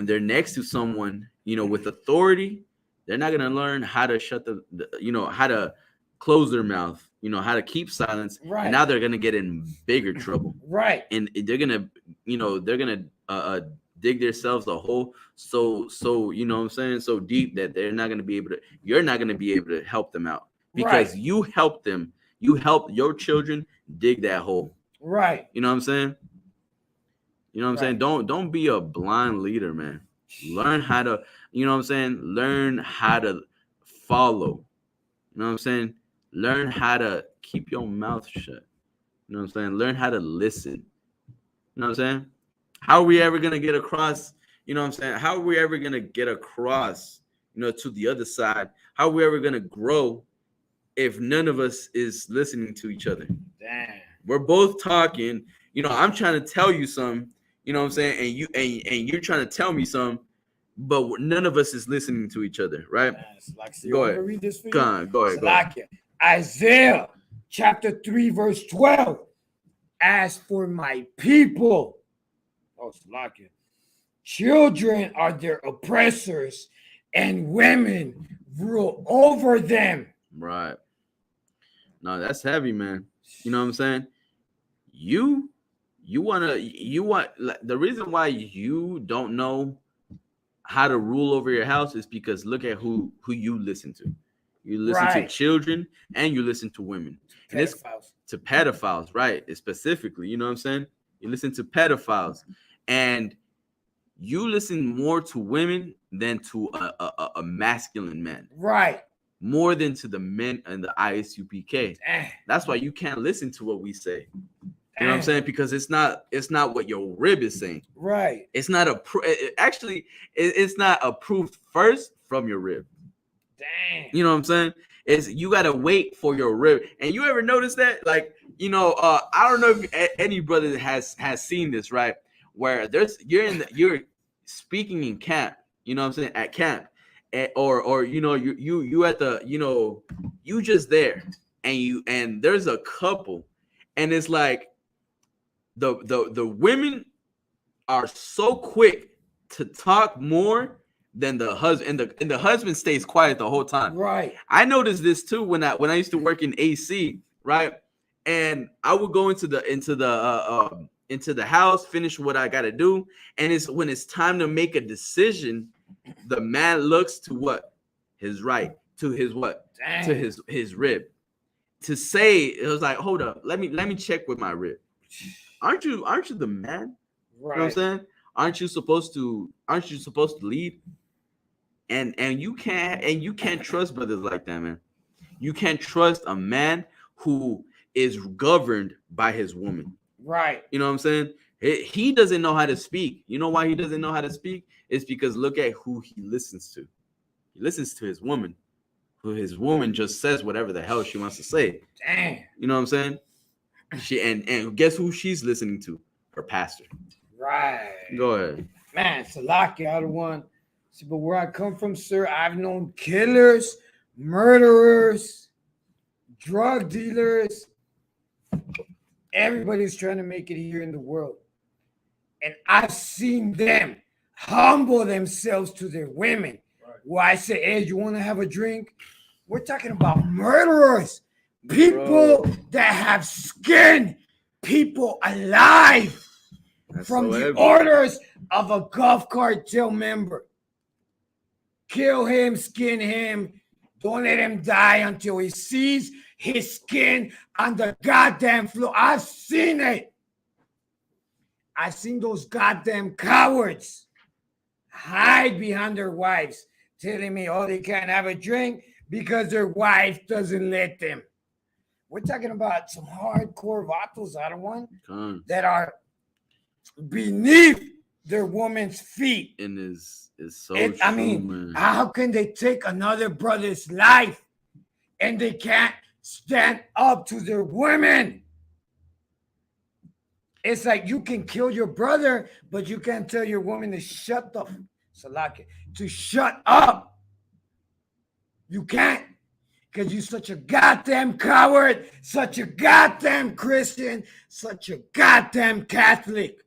S2: they're next to someone, with authority, they're not gonna learn how to shut how to close their mouth, how to keep silence.
S1: Right.
S2: And now they're gonna get in bigger trouble.
S1: Right.
S2: And they're gonna dig themselves a hole so you know what I'm saying, so deep that you're not gonna be able to help them out because you help your children dig that hole.
S1: Right.
S2: You know what I'm saying? You know what I'm saying? Don't be a blind leader, man. Learn how to, learn how to follow. You know what I'm saying? Learn how to keep your mouth shut. You know what I'm saying? Learn how to listen. You know what I'm saying? How are we ever going to get across? You know what I'm saying? How are we ever going to get across, to the other side? How are we ever going to grow if none of us is listening to each other?
S1: Damn.
S2: We're both talking. I'm trying to tell you something. You know what I'm saying? And you're trying to tell me something, but none of us is listening to each other, right? Go ahead.
S1: Read this for you?
S2: Go ahead.
S1: Isaiah chapter 3, verse 12. As for my people, children are their oppressors, and women rule over them.
S2: Right. No, that's heavy, man. You know what I'm saying? The reason why you don't know how to rule over your house is because look at who you listen to. You listen to children and you listen to women. And it's to pedophiles, right? Specifically, you know what I'm saying? You listen to pedophiles and you listen more to women than to a masculine man.
S1: Right.
S2: More than to the men and the ISUPK. That's why you can't listen to what we say. You know what I'm saying? Because it's not what your rib is saying.
S1: Right.
S2: It's not it's not approved first from your rib.
S1: Damn.
S2: You know what I'm saying? You gotta wait for your rib. And you ever notice that? Like, I don't know if any brother has seen this, right? Where you're speaking in camp, you know what I'm saying, at camp, or you know, you at the, you know, you just there, and there's a couple, and it's like the women are so quick to talk more than the husband, and the husband stays quiet the whole time.
S1: Right.
S2: I noticed this too when I used to work in AC, right? And I would go into the house, finish what I got to do, and it's when it's time to make a decision, the man looks to what? His right, to his what?
S1: Dang.
S2: To his rib. To say, it was like, hold up, let me check with my rib. Aren't you the man?
S1: Right.
S2: You know what I'm saying? Aren't you supposed to lead? And you can't trust brothers like that, man. You can't trust a man who is governed by his woman.
S1: Right.
S2: You know what I'm saying? He doesn't know how to speak. You know why he doesn't know how to speak? It's because look at who he listens to. He listens to his woman. Who his woman just says whatever the hell she wants to say.
S1: Damn.
S2: You know what I'm saying? She and guess who she's listening to? Her pastor.
S1: Right.
S2: Go ahead.
S1: Man, Salaki, I don't want. See, but where I come from, sir, I've known killers, murderers, drug dealers. Everybody's trying to make it here in the world. And I've seen them humble themselves to their women.
S4: Right.
S1: Where I say, hey, you want to have a drink? We're talking about murderers, people that have skinned people alive.
S2: That's
S1: From
S2: so
S1: the
S2: heavy.
S1: orders of a Gulf cartel member. Kill him, skin him. Don't let him die until he sees his skin on the goddamn floor. I've seen it. I've seen those goddamn cowards hide behind their wives, telling me, oh, they can't have a drink because their wife doesn't let them. We're talking about some hardcore vatos, I don't want, that are beneath their woman's feet.
S2: And is so
S1: And,
S2: true,
S1: I mean,
S2: man.
S1: how can they take another brother's life and they can't stand up to their women? It's like you can kill your brother, but you can't tell your woman to shut the to shut up. You can't, because you're such a goddamn coward, such a goddamn Christian, such a goddamn Catholic.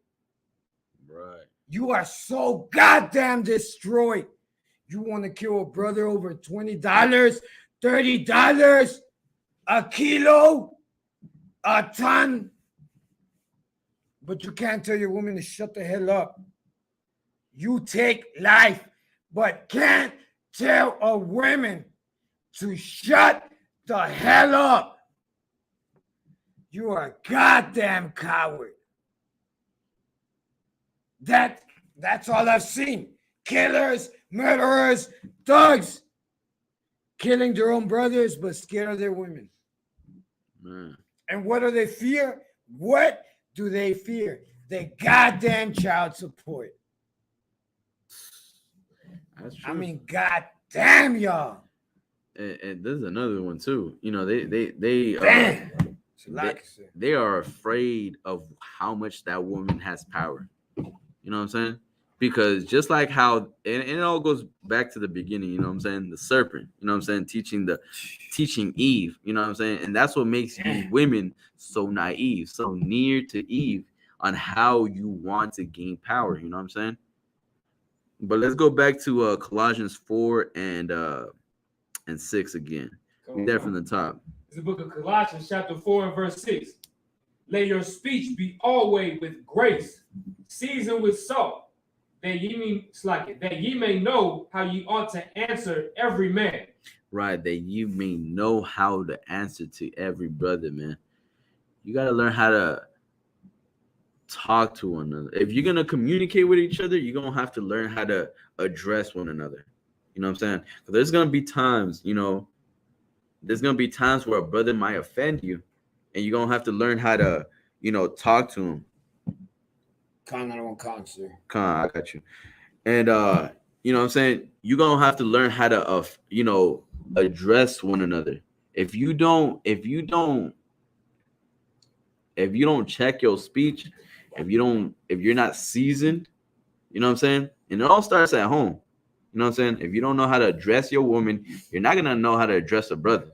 S2: Right.
S1: You are so goddamn destroyed. You want to kill a brother over $20, $30 a kilo, a ton, but you can't tell your woman to shut the hell up. You take life, but can't tell a woman to shut the hell up. You are a goddamn coward. That's all I've seen. Killers, murderers, thugs, killing their own brothers, but scared of their women.
S2: Man.
S1: And what do they fear? What do they fear? The goddamn child support.
S2: That's true.
S1: I mean, goddamn y'all.
S2: And there's another one too. You know, they
S1: Damn.
S2: they are afraid of how much that woman has power. You know what I'm saying? Because just like how, and it all goes back to the beginning, you know what I'm saying? The serpent, you know what I'm saying? Teaching Eve, you know what I'm saying? And that's what makes you women so naive, so near to Eve on how you want to gain power, you know what I'm saying? But let's go back to Colossians 4 and 6 again. Read that from the top.
S4: It's the book of Colossians, chapter 4 and verse 6. Let your speech be always with grace, seasoned with salt, that ye may know how ye ought to answer every man.
S2: Right, that you may know how to answer to every brother, man. You got to learn how to talk to one another. If you're going to communicate with each other, you're going to have to learn how to address one another. You know what I'm saying? Because there's going to be times, there's going to be times where a brother might offend you, and you're going to have to learn how to, talk to him.
S1: I got
S2: you. And, you know what I'm saying? You're going to have to learn how to, address one another. If you don't check your speech, if you're not seasoned, you know what I'm saying? And it all starts at home. You know what I'm saying? If you don't know how to address your woman, you're not gonna know how to address a brother.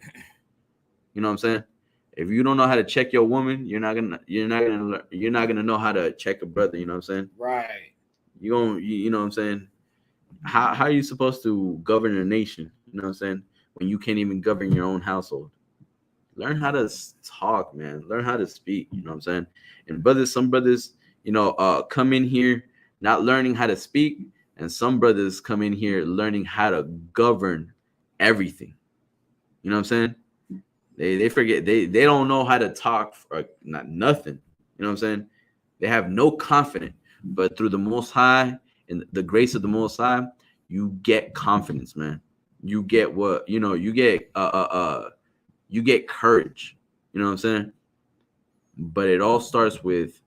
S2: You know what I'm saying? If you don't know how to check your woman, you're not gonna know how to check a brother. You know what I'm saying?
S1: Right.
S2: You know what I'm saying? How are you supposed to govern a nation? You know what I'm saying? When you can't even govern your own household. Learn how to talk, man. Learn how to speak. You know what I'm saying? And some brothers, come in here not learning how to speak, and some brothers come in here learning how to govern everything. You know what I'm saying? They forget they don't know how to talk for nothing. You know what I'm saying? They have no confidence, but through the Most High and the grace of the Most High, you get confidence, man. You get you get courage. You know what I'm saying? But it all starts with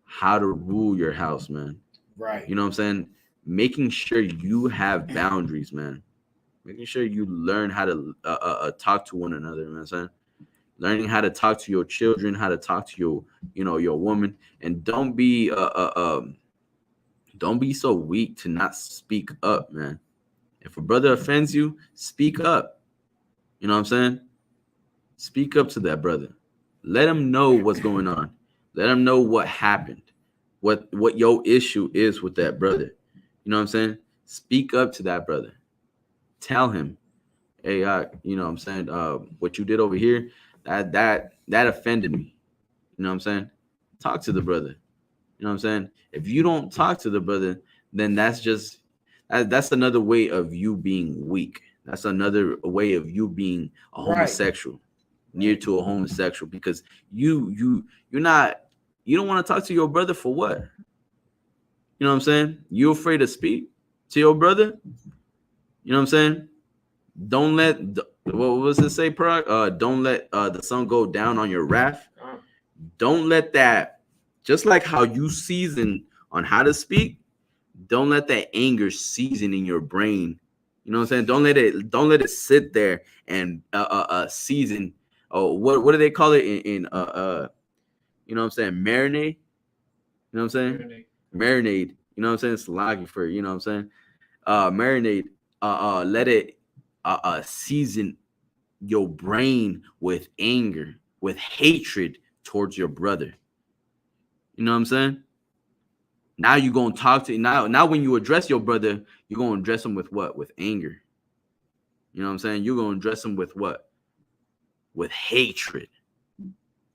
S2: how to rule your house, man.
S1: Right.
S2: You know what I'm saying? Making sure you have boundaries, man. Making sure you learn how to talk to one another, man. Saying, learning how to talk to your children, how to talk to your woman, and don't be so weak to not speak up, man. If a brother offends you, speak up. You know what I'm saying? Speak up to that brother. Let him know what's going on. Let him know what happened. What your issue is with that brother. You know what I'm saying? Speak up to that brother. Tell him, hey, you know what I'm saying? What you did over here, that offended me. You know what I'm saying? Talk to the brother. You know what I'm saying? If you don't talk to the brother, then that's another way of you being weak. That's another way of you being a homosexual, near to a homosexual, because you don't want to talk to your brother for what? You know what I'm saying? You're afraid to speak to your brother. You know what I'm saying? Don't let what was it say, Parag? Don't let the sun go down on your wrath. Don't let that, just like how you season on how to speak, don't let that anger season in your brain. You know what I'm saying? Don't let it sit there and season. Oh, what do they call it in you know what I'm saying? Marinade. You know what I'm saying? Marinade. You know what I'm saying? It's loggy for, you know what I'm saying? Marinade. Let it season your brain with anger, with hatred towards your brother. You know what I'm saying? Now you're gonna talk to now when you address your brother, you're gonna address him with what? With anger. You know what I'm saying? You're gonna address him with what? With hatred.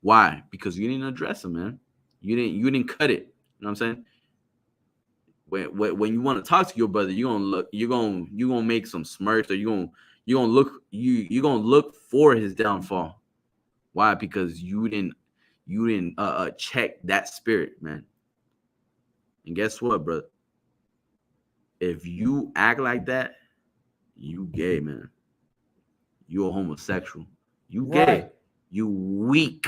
S2: Why? Because you didn't address him, man. You didn't cut it. You know what I'm saying? When you want to talk to your brother, you're gonna make some smirks, or you're gonna look for his downfall. Why? Because you didn't check that spirit, man. And guess what, brother? If you act like that, you gay, man. You a homosexual. You gay. Right. You weak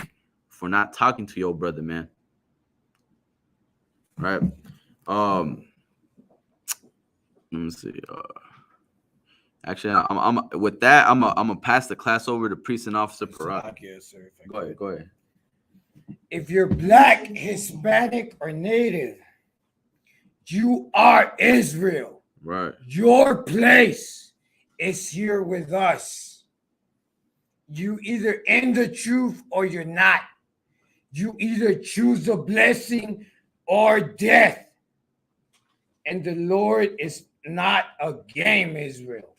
S2: for not talking to your brother, man. Right? Let me see. Actually, I'm with that. I'm gonna pass the class over to Priest and Officer Parag.
S1: Yes, sir.
S2: Go ahead.
S1: If you're Black, Hispanic, or Native, you are Israel.
S2: Right.
S1: Your place is here with us. You either in the truth or you're not. You either choose a blessing or death. And the Lord is not a game, Israel.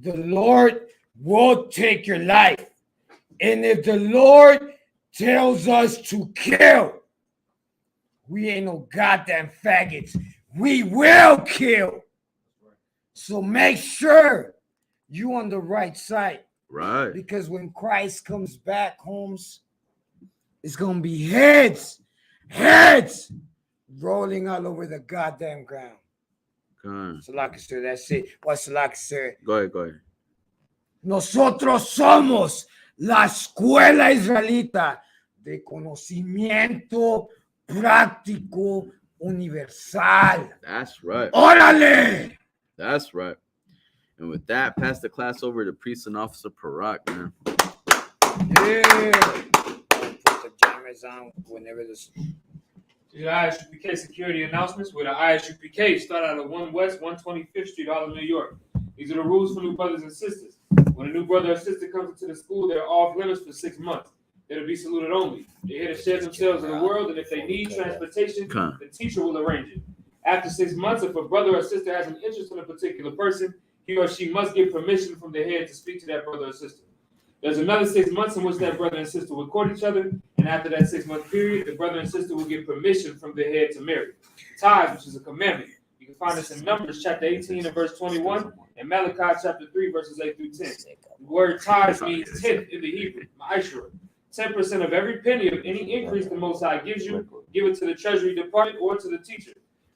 S1: The Lord will take your life. And if the Lord tells us to kill, we ain't no goddamn faggots. We will kill. So make sure you on the right side.
S2: Right.
S1: Because when Christ comes back, Holmes, it's going to be heads rolling all over the goddamn ground. Salaki, sir, that's it. What's Salaki, sir?
S2: Go ahead.
S1: Nosotros somos la escuela israelita de conocimiento práctico universal.
S2: That's right.
S1: Órale!
S2: That's right. And with that, pass the class over to Priest and Officer Parag, man.
S1: Yeah. Put the jammers on whenever this.
S4: These are ISUPK security announcements with the ISUPK start out at 1 West 125th Street, Harlem, New York. These are the rules for new brothers and sisters. When a new brother or sister comes into the school, they're off limits for 6 months. They're to be saluted only. They're here to share themselves in the world, and if they need transportation, the teacher will arrange it. After 6 months, if a brother or sister has an interest in a particular person, he or she must get permission from their head to speak to that brother or sister. There's another 6 months in which that brother and sister will court each other, and after that 6-month period, the brother and sister will get permission from their head to marry. Tithes, which is a commandment. You can find this in Numbers chapter 18 and verse 21, and Malachi chapter 3 verses 8 through 10. The word tithes means tenth in the Hebrew, ma'ashra. 10% of every penny of any increase the Most High gives you, give it to the treasury department or to the teacher.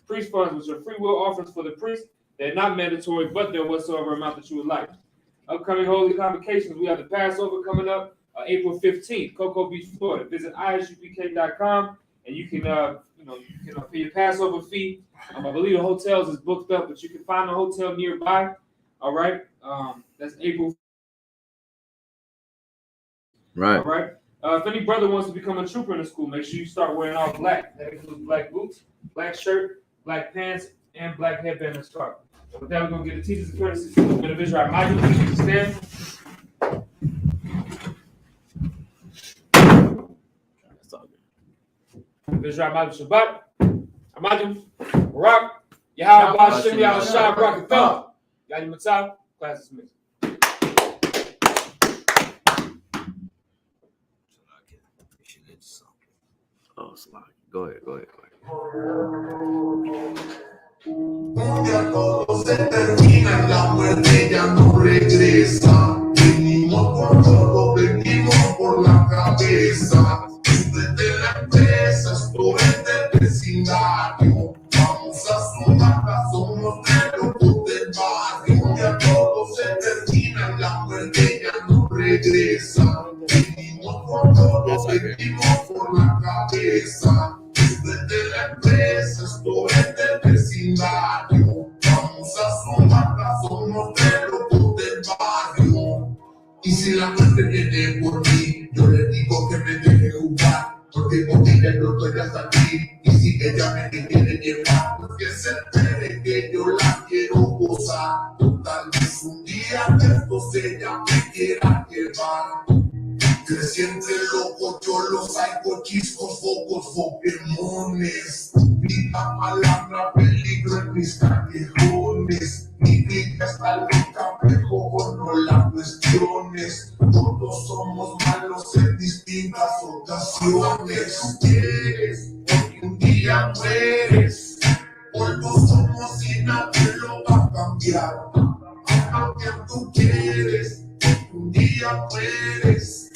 S4: Priest funds, which are free will offerings for the priest, they're not mandatory, but they're whatsoever amount that you would like. Upcoming holy convocations, we have the Passover coming up April 15th, Cocoa Beach, Florida. Visit ISUPK.com and you can pay your Passover fee. I believe the hotels is booked up, but you can find a hotel nearby. All right, that's April.
S2: Right.
S4: All right. If any brother wants to become a trooper in the school, make sure you start wearing all black. That includes black boots, black shirt, black pants, and black headband and scarf. So with that, we're gonna get the teachers of courtesy. Bit of Israel, Michael, stand.
S2: That's all good.
S4: Israel, Michael, Shabbat, Amadu, Barak, Yahweh, Bashem, Yahweh, Shah, Barak, and Thumb. Yadi Matzah, class is mixed.
S2: Oh, slide. Go ahead.
S3: Un día todo se termina, la muerte ya no regresa. Venimos por todo, venimos por la cabeza. Desde la empresa, esto es del vecindario. Vamos a sumarla, somos de locos del barrio. Un día todo se termina, la muerte ya no regresa. Venimos por todo, venimos por la cabeza. Desde la empresa, esto es del vecindario. Vamos a sumarla, somos de locos del barrio. Y si la muerte viene por mí, yo le digo que me deje jugar, porque con ella yo estoy hasta aquí. Y si ella me quiere llevar, pues que se entere que yo la quiero gozar. Tal vez un día de estos ella me quiera llevar. Crecí entre locos, yo los hago chiscos, focos, Pokémones. Vida, palabra, peligro en mis callejones. Mi vida está loca, mejor no la cuestiones. Todos somos malos en distintas ocasiones. Quieres, porque un día mueres. Polvo somos y nadie lo va a cambiar. Lo que tú quieres, porque un día mueres.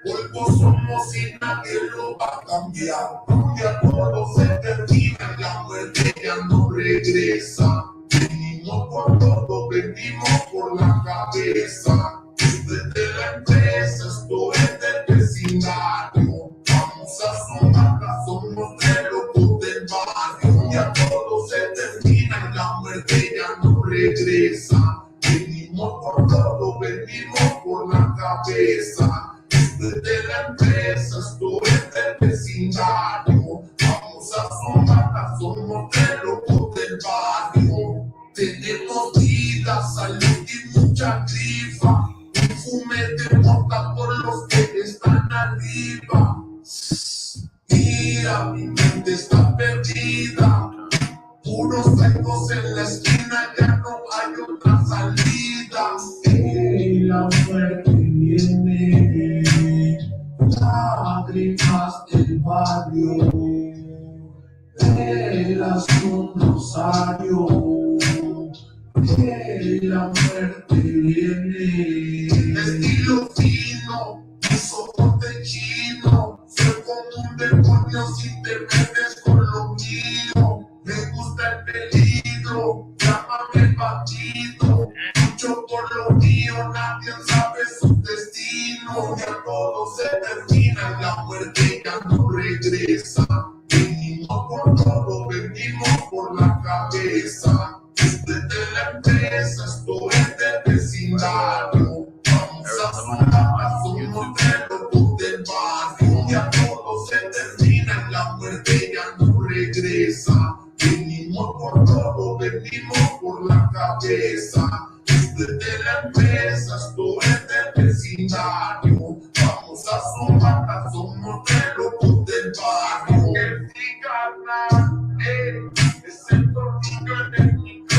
S3: Polvo somos y nadie lo va a cambiar. Un día todo se termina, la muerte ya no regresa. Venimos por todo, venimos por la cabeza. Desde la empresa, esto es del vecindario. Vamos a sumarla, somos de locos del barrio. Un día todo se termina, la muerte ya no regresa. Venimos por todo, venimos por la cabeza. Desde la empresa, esto es del vecindario. Vamos a sumarla, somos de locos del barrio. Tenemos vida, salud y mucha grifa. Un fume de mota por los que están arriba. Mira, mi mente está perdida. Puros secos en la esquina, ya no hay otra salida. Hey, la muerte viene. Lágrimas del barrio, velas un rosario, que la muerte viene. Estilo fino, mi soporte chino, soy como un demonio si te metes con lo mío. Me gusta el peligro, llámame Patito. Lucho por lo mío, nadie sabe su destino. Ya todo se termina, la muerte ya no regresa. Venimos por todo, venimos por la cabeza. Desde la empresa, esto es del vecindario. Vamos a sumarla, somos de locos del barrio. Ya todo se termina, la muerte ya no regresa. cabeza. Desde la empresa, esto es del vecindario. Vamos a sumar